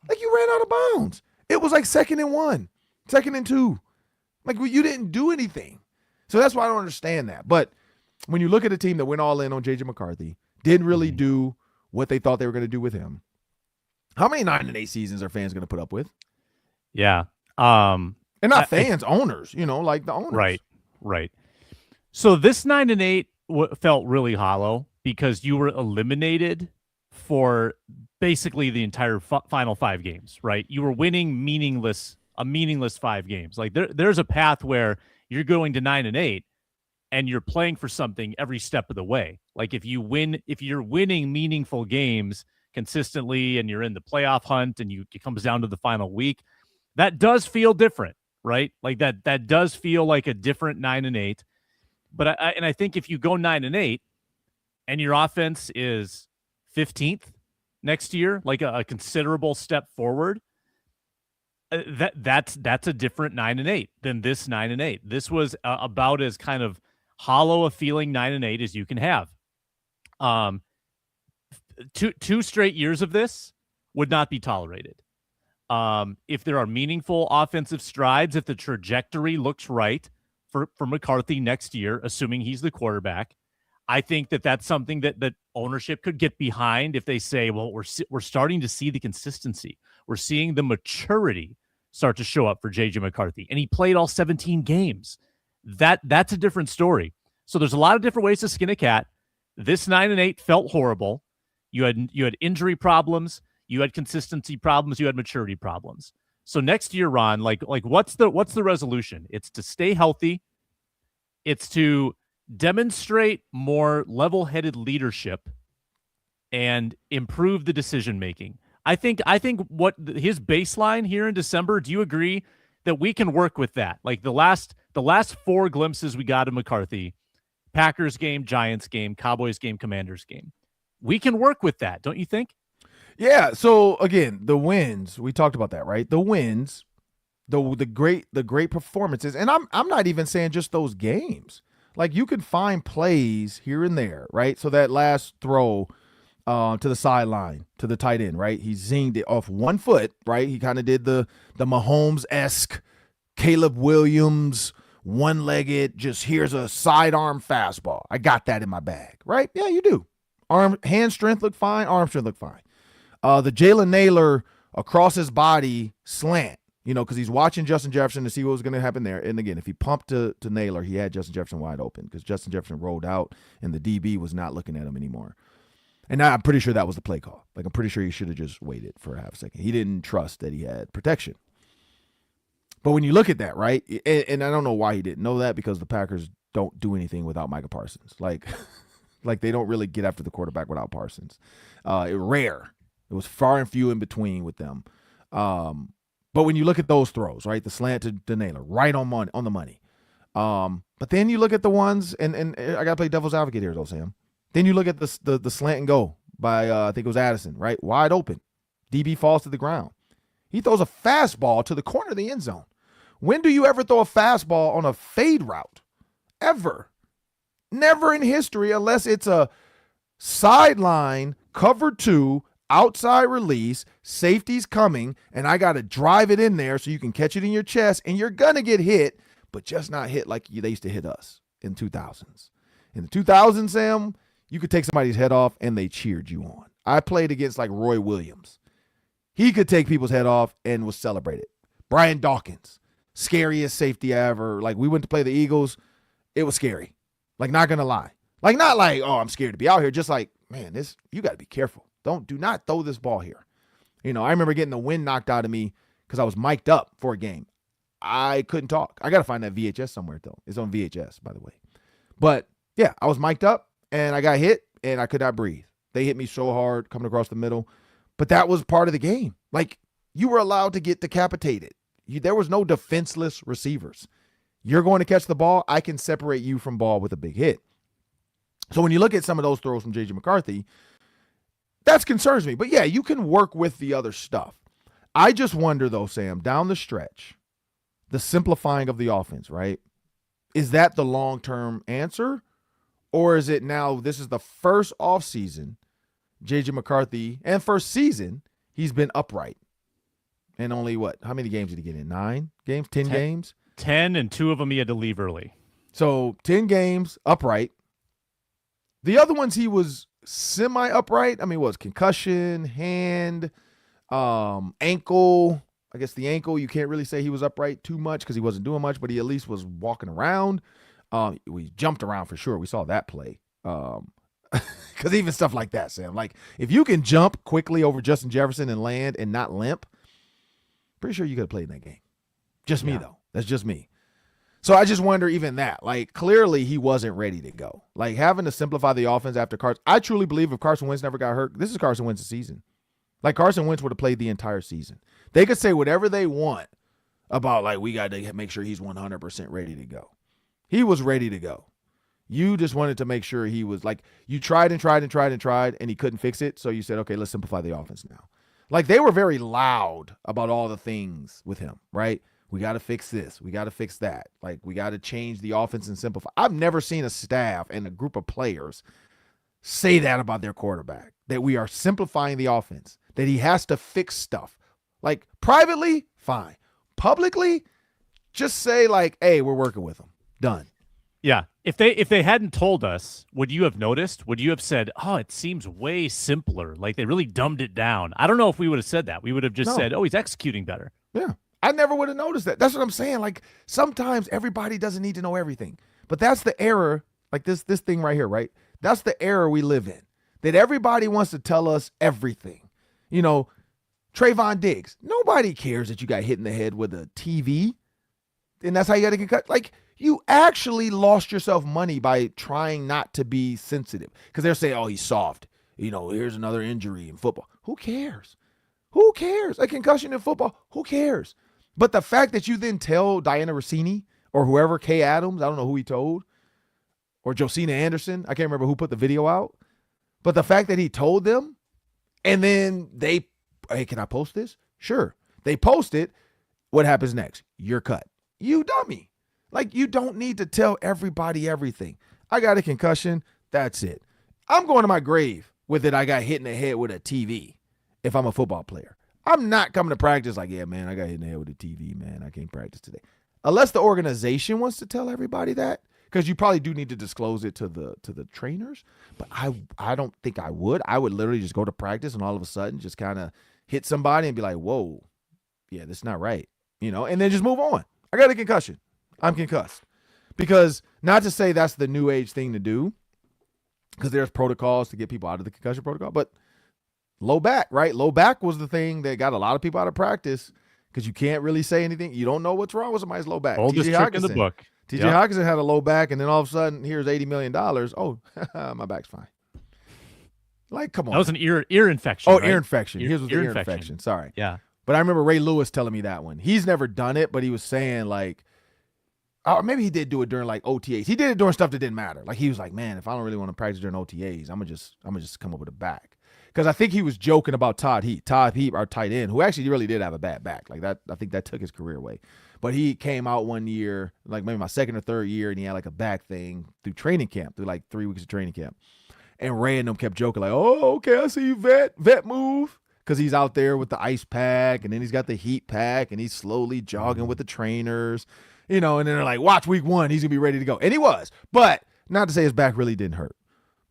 Like, you ran out of bounds. It was like 2nd and 1, 2nd and 2. Like, you didn't do anything. So that's why I don't understand that. But when you look at a team that went all in on J.J. McCarthy, didn't really do what they thought they were going to do with him, how many 9-8 seasons are fans going to put up with? Yeah. And not fans, owners, you know, like the owners. Right. So this 9-8 felt really hollow because you were eliminated for basically the entire final 5 games, right? You were winning a meaningless 5 games. Like there's a path where you're going to 9-8 and you're playing for something every step of the way. Like if you're winning meaningful games consistently and you're in the playoff hunt and it comes down to the final week, that does feel different, right? Like that does feel like a different 9-8. But I think if you go 9-8 and your offense is 15th next year, like a considerable step forward, that's a different 9-8 than this 9-8. This was about as kind of hollow a feeling 9-8 as you can have. Two straight years of this would not be tolerated. If there are meaningful offensive strides, if the trajectory looks right for McCarthy next year, assuming he's the quarterback, I think that's something that ownership could get behind if they say, well, we're starting to see the consistency. We're seeing the maturity start to show up for J.J. McCarthy. And he played all 17 games. That's a different story. So there's a lot of different ways to skin a cat. This 9-8 felt horrible. You had injury problems. You had consistency problems. You had maturity problems. So next year, Ron, like what's the resolution? It's to stay healthy. It's to demonstrate more level-headed leadership and improve the decision-making. I think what his baseline here in December, do you agree that we can work with that? Like the last 4 glimpses we got of McCarthy, Packers game, Giants game, Cowboys game, Commanders game. We can work with that, don't you think? Yeah, so again, the wins, we talked about that, right? The wins, the great performances, and I'm not even saying just those games. Like you could find plays here and there, right? So that last throw to the sideline, to the tight end, right? He zinged it off 1 foot, right? He kind of did the Mahomes-esque Caleb Williams, one-legged, just here's a sidearm fastball. I got that in my bag, right? Yeah, you do. Hand strength looked fine, arm strength looked fine. The Jalen Naylor across his body slant, because he's watching Justin Jefferson to see what was going to happen there. And again, if he pumped to Naylor, he had Justin Jefferson wide open because Justin Jefferson rolled out and the DB was not looking at him anymore. And I'm pretty sure that was the play call. Like, I'm pretty sure he should have just waited for a half second. He didn't trust that he had protection. But when you look at that, right, and I don't know why he didn't know that because the Packers don't do anything without Micah Parsons. Like they don't really get after the quarterback without Parsons. Rare. It was far and few in between with them. But when you look at those throws, right, the slant to Naylor, right on the money. But then you look at the ones, and I got to play devil's advocate here, though, Sam. Then you look at the slant and go by, I think it was Addison, right, wide open. DB falls to the ground. He throws a fastball to the corner of the end zone. When do you ever throw a fastball on a fade route? Ever. Never in history unless it's a sideline, cover 2, outside release, safety's coming, and I got to drive it in there so you can catch it in your chest, and you're going to get hit, but just not hit like they used to hit us in 2000s. In the 2000s, Sam, you could take somebody's head off, and they cheered you on. I played against, like, Roy Williams. He could take people's head off and was celebrated. Brian Dawkins, scariest safety ever. Like, we went to play the Eagles. It was scary. Like, not going to lie. Like, not like, oh, I'm scared to be out here. Just like, man, you got to be careful. Do not throw this ball here. I remember getting the wind knocked out of me because I was mic'd up for a game. I couldn't talk. I got to find that VHS somewhere, though. It's on VHS, by the way. But, yeah, I was mic'd up, and I got hit, and I could not breathe. They hit me so hard coming across the middle. But that was part of the game. Like, you were allowed to get decapitated. There was no defenseless receivers. You're going to catch the ball, I can separate you from ball with a big hit. So when you look at some of those throws from J.J. McCarthy, that concerns me. But, yeah, you can work with the other stuff. I just wonder, though, Sam, down the stretch, the simplifying of the offense, right? Is that the long-term answer? Or is it now this is the first offseason, J.J. McCarthy, and first season, he's been upright. And only how many games did he get in? 9 games? 10 games? 10, and 2 of them he had to leave early. So 10 games upright. The other ones he was semi-upright. I mean, it was concussion, hand, ankle. I guess the ankle, you can't really say he was upright too much because he wasn't doing much, but he at least was walking around. We jumped around for sure. We saw that play. Because even stuff like that, Sam, like if you can jump quickly over Justin Jefferson and land and not limp, pretty sure you could have played in that game. Just me, though. That's just me. So I just wonder even that. Like, clearly he wasn't ready to go. Like, having to simplify the offense after Carson. I truly believe if Carson Wentz never got hurt, this is Carson Wentz's season. Like, Carson Wentz would have played the entire season. They could say whatever they want about, like, we got to make sure he's 100% ready to go. He was ready to go. You just wanted to make sure he was like, you tried and tried and tried and tried, and he couldn't fix it. So you said, okay, let's simplify the offense now. Like, they were very loud about all the things with him, right? We got to fix this. We got to fix that. Like, we got to change the offense and simplify. I've never seen a staff and a group of players say that about their quarterback, that we are simplifying the offense, that he has to fix stuff. Like, privately, fine. Publicly, just say, like, hey, we're working with him. Done. Yeah. If they hadn't told us, would you have noticed? Would you have said, oh, it seems way simpler? Like, they really dumbed it down. I don't know if we would have said that. We would have just said, oh, he's executing better. Yeah. I never would have noticed that. That's what I'm saying. Like, sometimes everybody doesn't need to know everything. But that's the error, like this thing right here, right? That's the error we live in, that everybody wants to tell us everything. You know, Trayvon Diggs, nobody cares that you got hit in the head with a TV, and that's how you got to get cut. Like, you actually lost yourself money by trying not to be sensitive, because they're saying, oh, he's soft. You know, here's another injury in football. Who cares? Who cares? A concussion in football, who cares? But the fact that you then tell Diana Rossini or whoever, Kay Adams, I don't know who he told, or Josina Anderson, I can't remember who put the video out, but the fact that he told them, and then they, hey, can I post this? Sure. They post it. What happens next? You're cut. You dummy. Like, you don't need to tell everybody everything. I got a concussion. That's it. I'm going to my grave with it. I got hit in the head with a TV if I'm a football player. I'm not coming to practice like, yeah, man, I got hit in the head with a TV, man. I can't practice today. Unless the organization wants to tell everybody that, because you probably do need to disclose it to the trainers. But I don't think I would. I would literally just go to practice and all of a sudden just kind of hit somebody and be like, whoa, yeah, that's not right. You know, and then just move on. I got a concussion. I'm concussed. Because not to say that's the new age thing to do, because there's protocols to get people out of the concussion protocol, but low back, right? Low back was the thing that got a lot of people out of practice, because you can't really say anything. You don't know what's wrong with somebody's low back. Oldest trick in the book. TJ Hawkinson had a low back, and then all of a sudden, here's $80 million. Oh, my back's fine. Like, come on. That was an ear infection. Oh, right? ear infection. Here's the ear infection. Sorry. Yeah. But I remember Ray Lewis telling me that one. He's never done it, but he was saying, like, or maybe he did do it during, like, OTAs. He did it during stuff that didn't matter. Like, he was like, man, if I don't really want to practice during OTAs, I'm gonna just come up with a back. Because I think he was joking about Todd Heap. Todd Heap, our tight end, who actually really did have a bad back. Like, that, I think that took his career away. But he came out one year, like maybe my second or third year, and he had like a back thing through training camp, through like 3 weeks of training camp. And Ray and them kept joking like, oh, okay, I see you, vet move. Because he's out there with the ice pack, and then he's got the heat pack, and he's slowly jogging with the trainers, you know, and then they're like, watch week 1, he's going to be ready to go. And he was. But not to say his back really didn't hurt.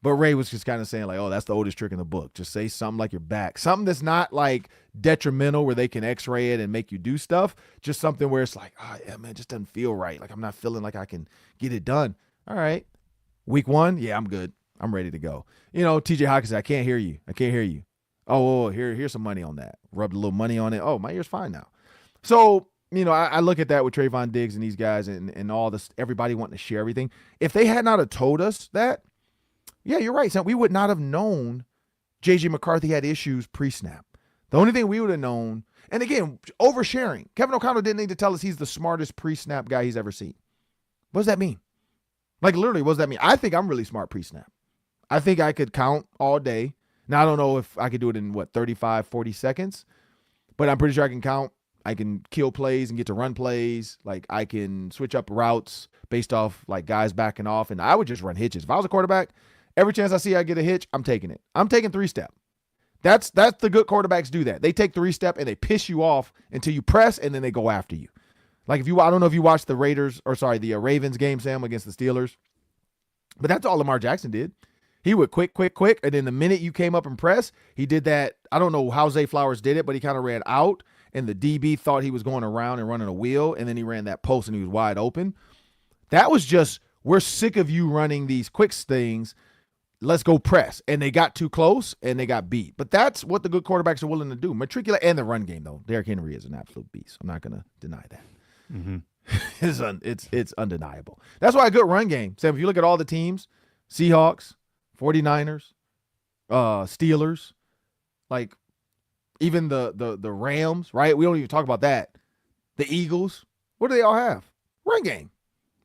But Ray was just kind of saying like, oh, that's the oldest trick in the book. Just say something like your back. Something that's not like detrimental where they can x-ray it and make you do stuff. Just something where it's like, oh, yeah, man, it just doesn't feel right. Like, I'm not feeling like I can get it done. All right. Week 1, yeah, I'm good. I'm ready to go. You know, TJ Hawkinson, I can't hear you. I can't hear you. Oh, here's some money on that. Rubbed a little money on it. Oh, my ear's fine now. So, you know, I look at that with Trayvon Diggs and these guys and all this, everybody wanting to share everything. If they had not have told us that, yeah, you're right, Sam. We would not have known J.J. McCarthy had issues pre-snap. The only thing we would have known, and again, oversharing. Kevin O'Connell didn't need to tell us he's the smartest pre-snap guy he's ever seen. What does that mean? Like, literally, what does that mean? I think I'm really smart pre-snap. I think I could count all day. Now, I don't know if I could do it in, 35, 40 seconds, but I'm pretty sure I can count. I can kill plays and get to run plays. Like, I can switch up routes based off, like, guys backing off, and I would just run hitches. If I was a quarterback, every chance I see I get a hitch, I'm taking it. I'm taking 3-step. That's the good quarterbacks do that. They take 3-step and they piss you off until you press, and then they go after you. Like, I don't know if you watched the Ravens game, Sam, against the Steelers, but that's all Lamar Jackson did. He would quick, and then the minute you came up and press, he did that. I don't know how Zay Flowers did it, but he kind of ran out, and the DB thought he was going around and running a wheel, and then he ran that post and he was wide open. That was just, we're sick of you running these quick things. Let's go press. And they got too close and they got beat. But that's what the good quarterbacks are willing to do. Matriculate, and the run game, though. Derrick Henry is an absolute beast. I'm not going to deny that. Mm-hmm. It's undeniable. That's why a good run game. Sam, if you look at all the teams, Seahawks, 49ers, Steelers, like even the Rams, right? We don't even talk about that. The Eagles, what do they all have? Run game.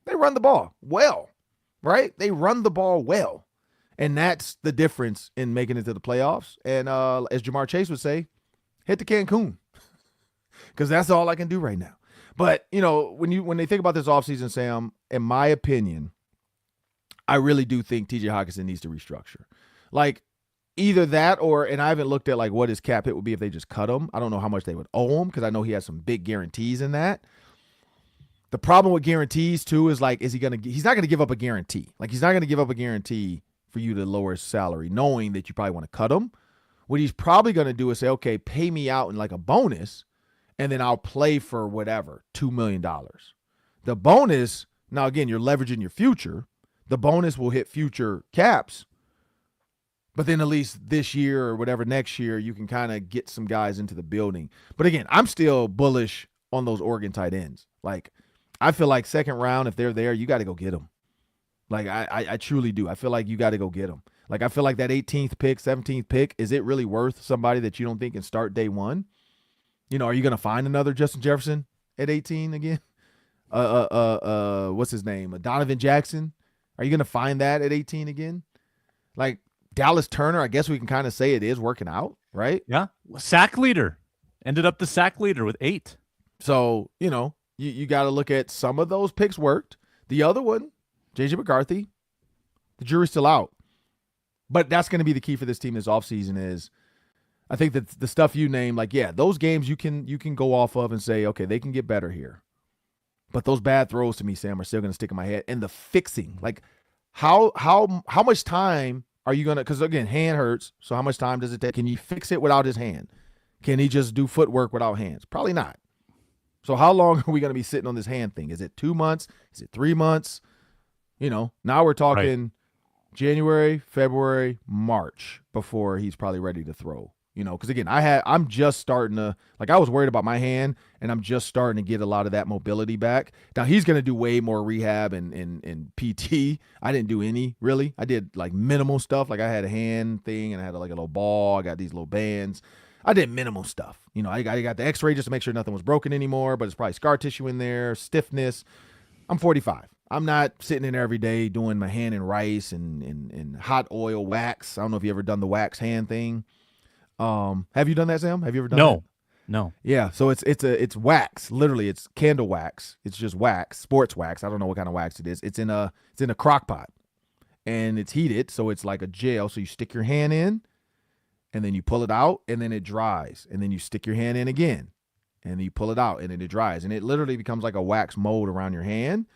They run the ball well. right? They run the ball well. And that's the difference in making it to the playoffs. And as Jamar Chase would say, hit to Cancun, because that's all I can do right now. But, when they think about this offseason, Sam, in my opinion, I really do think TJ Hockenson needs to restructure. Like, either that or, and I haven't looked at, like, what his cap hit would be if they just cut him. I don't know how much they would owe him, because I know he has some big guarantees in that. The problem with guarantees, too, is, like, he's not going to give up a guarantee. Like, he's not going to give up a guarantee for you to lower his salary, knowing that you probably want to cut him. What he's probably going to do is say, okay, pay me out in like a bonus, and then I'll play for whatever, $2 million. The bonus, now again, you're leveraging your future. The bonus will hit future caps, but then at least this year or whatever next year, you can kind of get some guys into the building. But again, I'm still bullish on those Oregon tight ends. Like, I feel like second round, if they're there, you got to go get them. Like, I truly do. I feel like you got to go get them. Like, I feel like that 18th pick, 17th pick, is it really worth somebody that you don't think can start day one? Are you going to find another Justin Jefferson at 18 again? What's his name? Donovan Jackson? Are you going to find that at 18 again? Like, Dallas Turner, I guess we can kind of say it is working out, right? Yeah. Sack leader. Ended up the sack leader with 8. So, you got to look at some of those picks worked. The other one, J.J. McCarthy, the jury's still out. But that's going to be the key for this team this offseason is, I think that the stuff you name, like, yeah, those games you can go off of and say, okay, they can get better here. But those bad throws to me, Sam, are still going to stick in my head. And the fixing, like, how much time are you going to, because, again, hand hurts, so how much time does it take? Can you fix it without his hand? Can he just do footwork without hands? Probably not. So how long are we going to be sitting on this hand thing? Is it 2 months? Is it 3 months? Now we're talking right. January, February, March before he's probably ready to throw. Because again, I'm just starting to, like, I was worried about my hand, and I'm just starting to get a lot of that mobility back. Now he's going to do way more rehab and PT. I didn't do any, really. I did like minimal stuff. Like, I had a hand thing, and I had like a little ball. I got these little bands. I did minimal stuff. I got the x-ray just to make sure nothing was broken anymore, but it's probably scar tissue in there, stiffness. I'm 45. I'm not sitting in there every day doing my hand in rice and hot oil wax. I don't know if you ever done the wax hand thing. Have you done that, Sam? Have you ever done that? No. Yeah. So it's wax. Literally, it's candle wax. It's just wax, sports wax. I don't know what kind of wax it is. It's in a crock pot, and it's heated, so it's like a gel. So you stick your hand in, and then you pull it out, and then it dries, and then you stick your hand in again, and then you pull it out, and then it dries, and it literally becomes like a wax mold around your hand.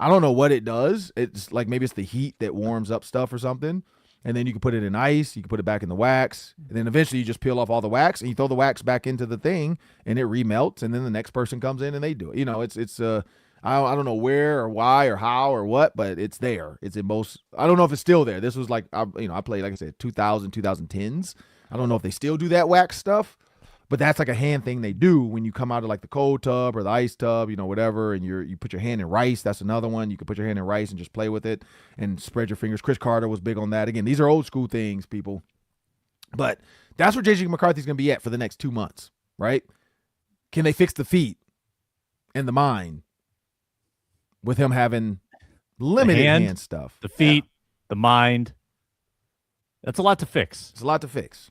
I don't know what it does. It's like maybe it's the heat that warms up stuff or something. And then you can put it in ice. You can put it back in the wax. And then eventually you just peel off all the wax and you throw the wax back into the thing and it remelts. And then the next person comes in and they do it. I don't know where or why or how or what, but it's there. It's in most, I don't know if it's still there. This was like, I played, like I said, 2010s. I don't know if they still do that wax stuff. But that's like a hand thing they do when you come out of like the cold tub or the ice tub, whatever, and you put your hand in rice. That's another one. You can put your hand in rice and just play with it and spread your fingers. Chris Carter was big on that. Again, these are old school things, people. But that's where J.J. McCarthy's going to be at for the next 2 months, right? Can they fix the feet and the mind with him having limited hand stuff? The feet, the mind. That's a lot to fix. It's a lot to fix.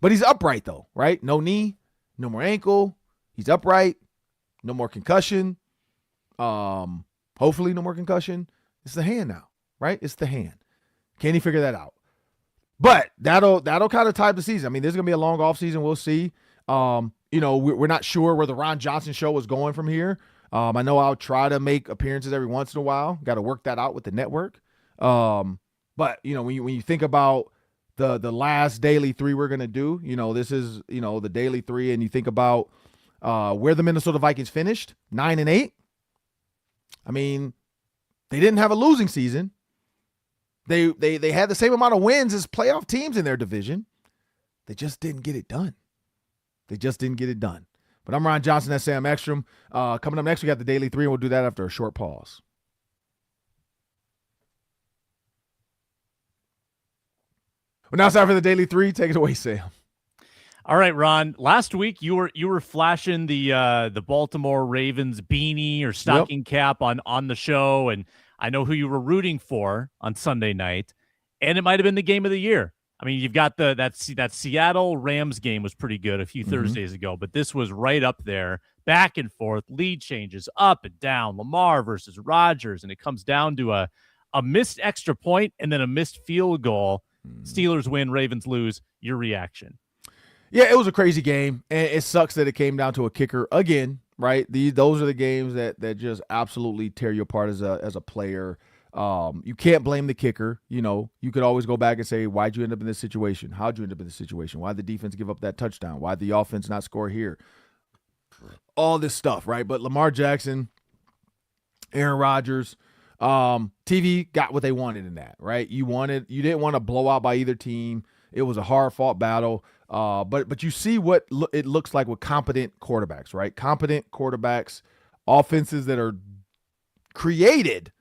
But he's upright, though, right? No knee, no more ankle. He's upright. No more concussion. Hopefully no more concussion. It's the hand now, right? It's the hand. Can he figure that out? But that'll kind of tie up the season. I mean, there's going to be a long offseason. We'll see. We're not sure where the Ron Johnson show is going from here. I know I'll try to make appearances every once in a while. Got to work that out with the network. But, when you think about the last Daily 3 we're going to do, this is, the Daily 3, and you think about where the Minnesota Vikings finished, 9-8. I mean, they didn't have a losing season. They had the same amount of wins as playoff teams in their division. They just didn't get it done. But I'm Ron Johnson. That's Sam Ekstrom. Coming up next, we got the Daily 3, and we'll do that after a short pause. Well, now it's time for the Daily 3. Take it away, Sam. All right, Ron. Last week you were flashing the Baltimore Ravens beanie or stocking cap on the show, and I know who you were rooting for on Sunday night, and it might have been the game of the year. I mean, you've got that Seattle Rams game was pretty good a few Thursdays ago, but this was right up there, back and forth, lead changes up and down, Lamar versus Rodgers, and it comes down to a missed extra point and then a missed field goal. Steelers win, Ravens lose. Your reaction? Yeah, it was a crazy game, and it sucks that it came down to a kicker again, right? Those are the games that just absolutely tear you apart as a player. You can't blame the kicker. You could always go back and say, why'd you end up in this situation? How'd you end up in this situation? Why'd the defense give up that touchdown? Why'd the offense not score here? All this stuff, right? But Lamar Jackson, Aaron Rodgers, TV got what they wanted in that, right? You didn't want to blow out by either team. It was a hard-fought battle. But you see what it looks like with competent quarterbacks, right? Competent quarterbacks, offenses that are created.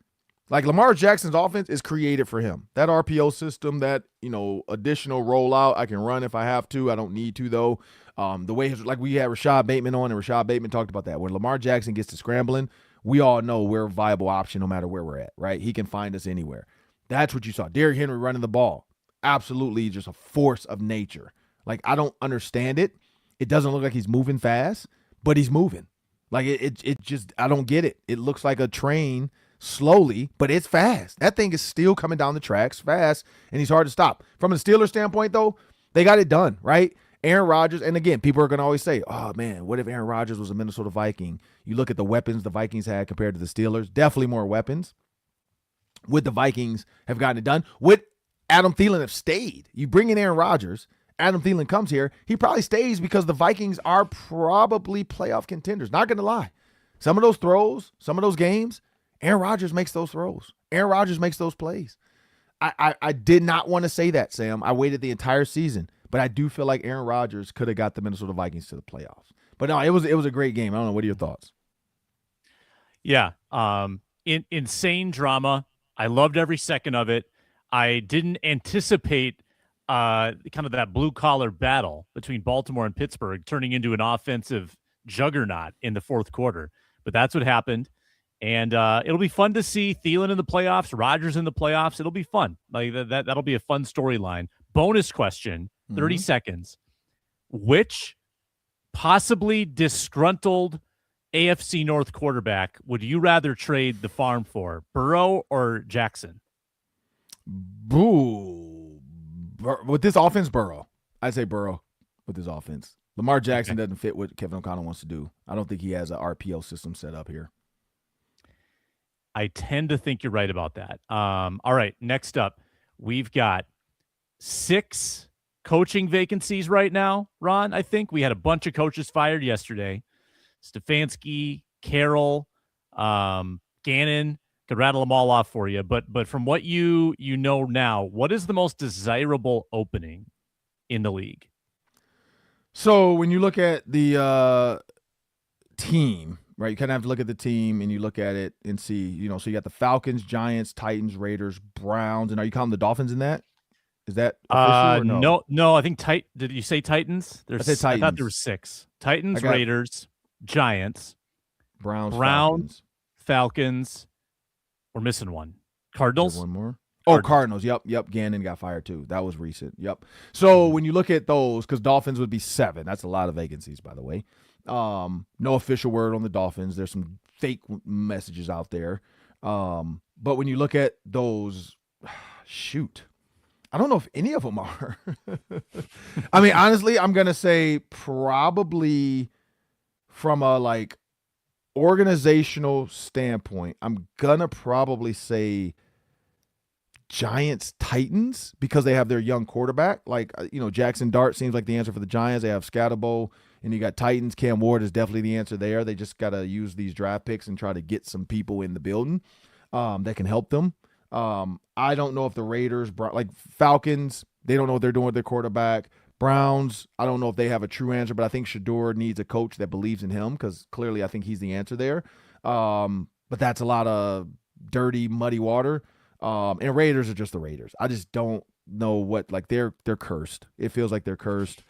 Like Lamar Jackson's offense is created for him. That RPO system, that, additional rollout, I can run if I have to. I don't need to, though. The way like we had Rashad Bateman on, and Rashad Bateman talked about that. When Lamar Jackson gets to scrambling, we all know we're a viable option no matter where we're at, right? He can find us anywhere. That's what you saw. Derrick Henry running the ball. Absolutely just a force of nature. Like, I don't understand it. It doesn't look like he's moving fast, but he's moving. Like, it just, I don't get it. It looks like a train slowly, but it's fast. That thing is still coming down the tracks fast, and he's hard to stop. From a Steelers standpoint, though, they got it done, right? Aaron Rodgers, and again, people are going to always say, oh, man, what if Aaron Rodgers was a Minnesota Viking? You look at the weapons the Vikings had compared to the Steelers, definitely more weapons. Would the Vikings have gotten it done? Would Adam Thielen have stayed? You bring in Aaron Rodgers, Adam Thielen comes here, he probably stays because the Vikings are probably playoff contenders. Not going to lie. Some of those throws, some of those games, Aaron Rodgers makes those throws. Aaron Rodgers makes those plays. I did not want to say that, Sam. I waited the entire season, but I do feel like Aaron Rodgers could have got the Minnesota Vikings to the playoffs. But no, it was a great game. I don't know. What are your thoughts? Yeah. Insane drama. I loved every second of it. I didn't anticipate kind of that blue-collar battle between Baltimore and Pittsburgh turning into an offensive juggernaut in the fourth quarter. But that's what happened. And it'll be fun to see Thielen in the playoffs, Rodgers in the playoffs. It'll be fun. Like that'll be a fun storyline. Bonus question, 30 seconds. Which possibly disgruntled AFC North quarterback would you rather trade the farm for, Burrow or Jackson? Boo. With this offense, Burrow. I'd say Burrow with this offense. Lamar Jackson doesn't fit what Kevin O'Connell wants to do. I don't think he has an RPO system set up here. I tend to think you're right about that. All right, next up, we've got 6 coaching vacancies right now, Ron. I think we had a bunch of coaches fired yesterday. Stefanski, Carroll, Gannon, could rattle them all off for you. But from what you know now, what is the most desirable opening in the league? So when you look at the team, right, you kind of have to look at the team and you look at it and see, so you got the Falcons, Giants, Titans, Raiders, Browns, and are you counting the Dolphins in that? Is that official or no? No, I think did you say Titans? I said Titans. I thought there were 6. Titans, Raiders, Giants, Browns, Falcons. We're missing one. Cardinals? One more. Oh, Cardinals. Yep. Gannon got fired too. That was recent. Yep. So when you look at those, because Dolphins would be 7. That's a lot of vacancies, by the way. No official word on the Dolphins. There's some fake messages out there. But when you look at those, shoot, I don't know if any of them are. I mean, honestly, I'm going to say probably from a organizational standpoint, I'm going to probably say Giants, Titans, because they have their young quarterback. Jackson Dart seems like the answer for the Giants. They have Scatterbo, and you got Titans. Cam Ward is definitely the answer there. They just got to use these draft picks and try to get some people in the building that can help them. I don't know if the Raiders, Falcons, they don't know what they're doing with their quarterback. Browns, I don't know if they have a true answer, but I think Shador needs a coach that believes in him because clearly I think he's the answer there. But that's a lot of dirty, muddy water. And Raiders are just the Raiders. I just don't know what they're cursed. It feels like they're cursed.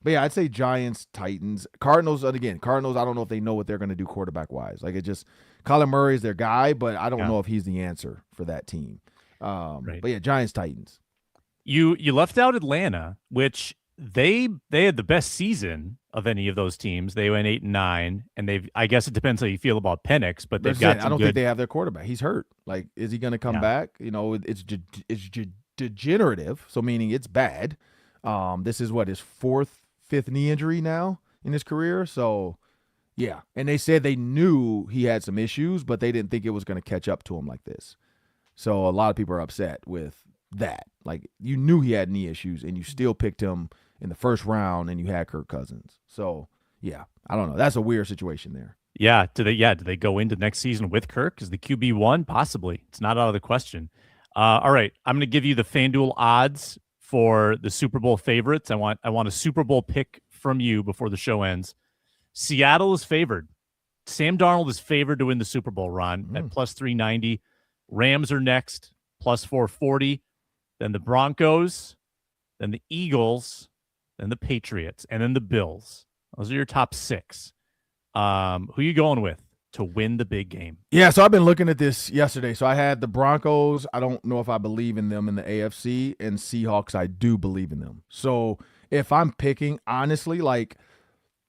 But yeah, I'd say Giants, Titans, Cardinals. And again, Cardinals, I don't know if they know what they're going to do quarterback-wise. Like, Kyler Murray is their guy, but I don't know if he's the answer for that team. Right. But yeah, Giants, Titans. You left out Atlanta, which they had the best season of any of those teams. They went 8-9, and I guess it depends how you feel about Penix, but they've got. I don't think they have their quarterback. He's hurt. Like, is he going to come back? It's degenerative, so meaning it's bad. This is his fifth knee injury now in his career. So, yeah. And they said they knew he had some issues, but they didn't think it was going to catch up to him like this. So a lot of people are upset with that. Like, you knew he had knee issues, and you still picked him in the first round, and you had Kirk Cousins. So, yeah, I don't know. That's a weird situation there. Yeah. Do they go into next season with Kirk? Is the QB1? Possibly. It's not out of the question. All right. I'm going to give you the FanDuel odds for the Super Bowl favorites. I want a Super Bowl pick from you before the show ends. Seattle is favored. Sam Darnold is favored to win the Super Bowl, Ron, at plus 390. Rams are next, plus 440. Then the Broncos, then the Eagles, then the Patriots, and then the Bills. Those are your top six. Who are you going with to win the big game? Yeah, so I've been looking at this yesterday. So I had the Broncos. I don't know if I believe in them in the AFC, and Seahawks, I do believe in them. So if I'm picking, honestly, like,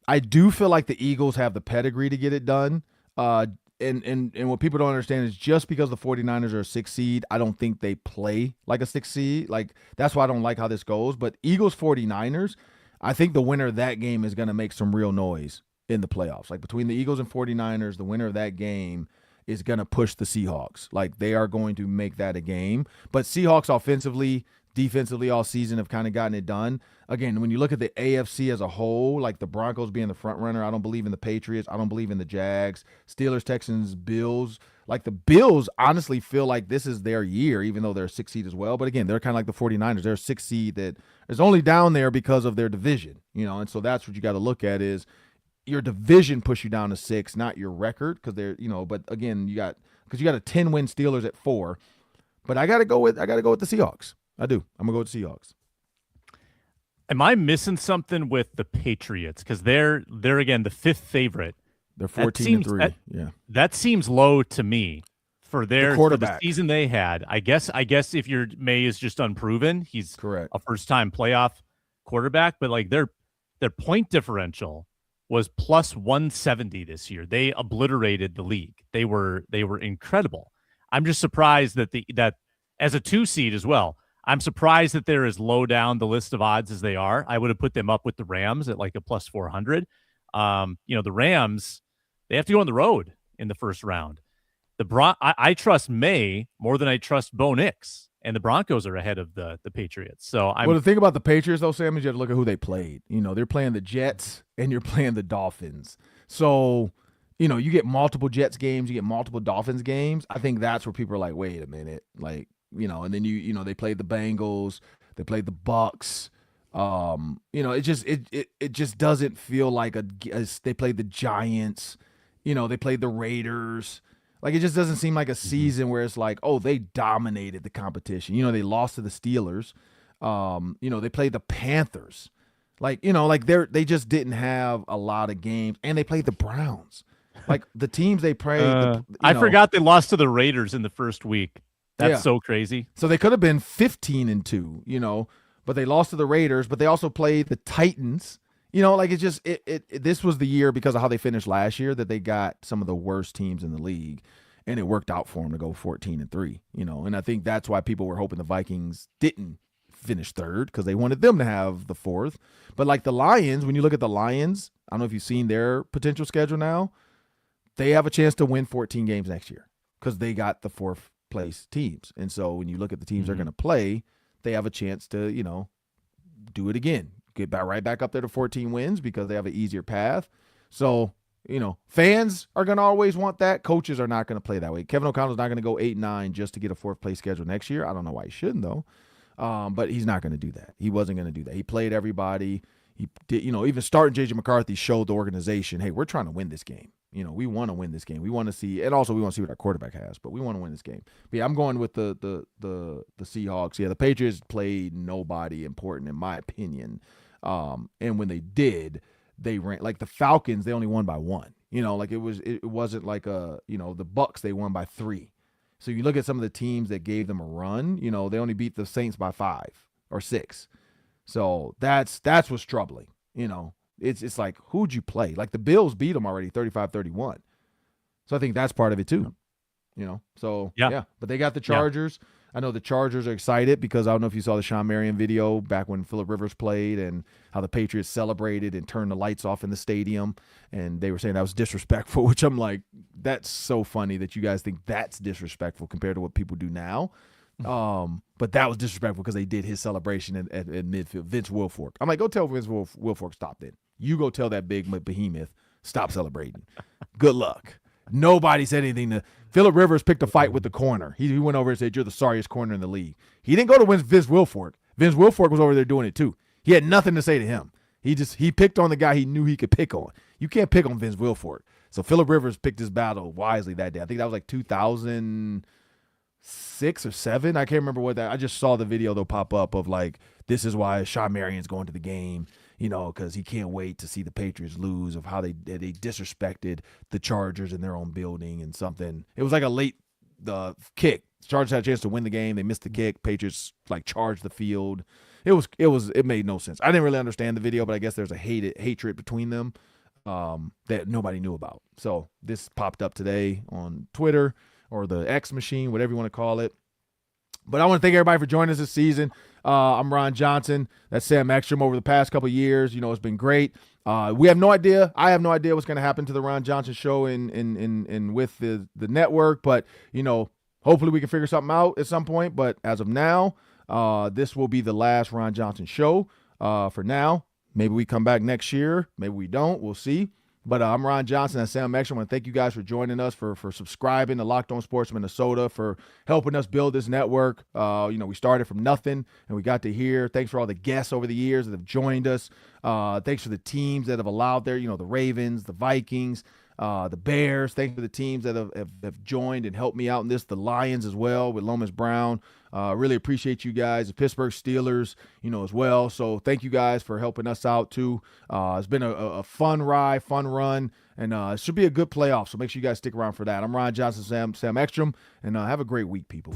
I do feel like the Eagles have the pedigree to get it done. And what people don't understand is just because the 49ers are a 6 seed, I don't think they play like a 6 seed. Like, that's why I don't like how this goes. But Eagles 49ers, I think the winner of that game is going to make some real noise in the playoffs. Like, between the Eagles and 49ers, the winner of that game is going to push the Seahawks. Like, they are going to make that a game. But Seahawks offensively, defensively all season have kind of gotten it done. Again, when you look at the AFC as a whole, like the Broncos being the front runner, I don't believe in the Patriots. I don't believe in the Jags, Steelers, Texans, Bills. Like, the Bills honestly feel like this is their year, even though they're a 6 seed as well. But again, they're kind of like the 49ers. They're a 6 seed that is only down there because of their division, and so that's what you got to look at is your division push you down to 6, not your record, because they're, but again, you got a 10-win Steelers at 4. But I got to go with the Seahawks. I do. I'm going to go with the Seahawks. Am I missing something with the Patriots? Because they're again the 5th favorite. They're 14-3. Yeah, that seems low to me for their quarterback. For the season they had. I guess if your May is just unproven, he's correct. A first-time playoff quarterback. But like their point differential was plus 170 this year. They obliterated the league. They were incredible. I'm just surprised that as a 2 seed as well. I'm surprised that they're as low down the list of odds as they are. I would have put them up with the Rams at like a plus 400. The Rams, they have to go on the road in the first round. I trust May more than I trust Bo Nix, and the Broncos are ahead of the Patriots. So the thing about the Patriots, though, Sam, is you have to look at who they played. They're playing the Jets and you're playing the Dolphins. So, you get multiple Jets games, you get multiple Dolphins games. I think that's where people are like, wait a minute, like, and then they played the Bengals, they played the Bucks. It just doesn't feel like they played the Giants, they played the Raiders. Like, it just doesn't seem like a season where it's like, oh, they dominated the competition. They lost to the Steelers. They played the Panthers. They just didn't have a lot of games, and they played the Browns. Like, the teams they played. I forgot they lost to the Raiders in the first week. That's so crazy. So they could have been 15-2, but they lost to the Raiders, but they also played the Titans. This was the year because of how they finished last year that they got some of the worst teams in the league, and it worked out for them to go 14-3, and I think that's why people were hoping the Vikings didn't finish 3rd because they wanted them to have the 4th. But like the Lions, when you look at the Lions, I don't know if you've seen their potential schedule now, they have a chance to win 14 games next year because they got the 4th place teams. And so when you look at the teams they're going to play, they have a chance to, do it again. Get right back up there to 14 wins because they have an easier path. So, fans are going to always want that. Coaches are not going to play that way. Kevin O'Connell's not going to go 8-9 just to get a 4th place schedule next year. I don't know why he shouldn't, though. But he's not going to do that. He wasn't going to do that. He played everybody. He did, even starting J.J. McCarthy showed the organization, hey, we're trying to win this game. We want to win this game. We want to see, and also we want to see what our quarterback has, but we want to win this game. But yeah, I'm going with the Seahawks. Yeah, the Patriots played nobody important in my opinion. And when they did, they ran like the Falcons. They only won by 1. Like it wasn't like the Bucks. They won by 3. So you look at some of the teams that gave them a run. They only beat the Saints by 5 or 6. So that's what's troubling. It's like, who'd you play? Like the Bills beat them already 35-31. So I think that's part of it too. So yeah. But they got the Chargers. Yeah. I know the Chargers are excited because I don't know if you saw the Sean Marion video back when Phillip Rivers played and how the Patriots celebrated and turned the lights off in the stadium. And they were saying that was disrespectful, which I'm like, that's so funny that you guys think that's disrespectful compared to what people do now. But that was disrespectful because they did his celebration at midfield. Vince Wilfork. I'm like, go tell Vince Wilfork stop it. You go tell that big behemoth stop celebrating. Good luck. Nobody said anything to Phillip Rivers. Picked a fight with the corner. He went over and said, "You're the sorriest corner in the league." He didn't go to Vince Wilfork. Vince Wilfork was over there doing it too. He had nothing to say to him. He picked on the guy he knew he could pick on. You can't pick on Vince Wilfork. So Phillip Rivers picked his battle wisely that day. I think that was like 2006 or 7. I can't remember what that. I just saw the video though pop up of like, this is why Sean Marion's going to the game. Because he can't wait to see the Patriots lose, of how they disrespected the Chargers in their own building and something. It was like a late kick. Chargers had a chance to win the game. They missed the kick. Patriots like charged the field. It made no sense. I didn't really understand the video, but I guess there's a hatred between them that nobody knew about. So this popped up today on Twitter or the X machine, whatever you want to call it. But I want to thank everybody for joining us this season. I'm Ron Johnson. That's Sam Ekstrom over the past couple of years. It's been great. We have no idea. I have no idea what's going to happen to the Ron Johnson show in with the network. But, hopefully we can figure something out at some point. But as of now, this will be the last Ron Johnson show for now. Maybe we come back next year. Maybe we don't. We'll see. But I'm Ron Johnson. That's Sam Ekstrom. I want to thank you guys for joining us, for subscribing to Locked On Sports Minnesota, for helping us build this network. We started from nothing, and we got to here. Thanks for all the guests over the years that have joined us. Thanks for the teams that have allowed there, the Ravens, the Vikings, the Bears. Thanks for the teams that have joined and helped me out in this. The Lions as well with Lomas Brown. Really appreciate you guys. The Pittsburgh Steelers, as well. So thank you guys for helping us out too. It's been a fun ride, fun run, and it should be a good playoff. So make sure you guys stick around for that. I'm Ron Johnson, Sam Ekstrom, and have a great week, people.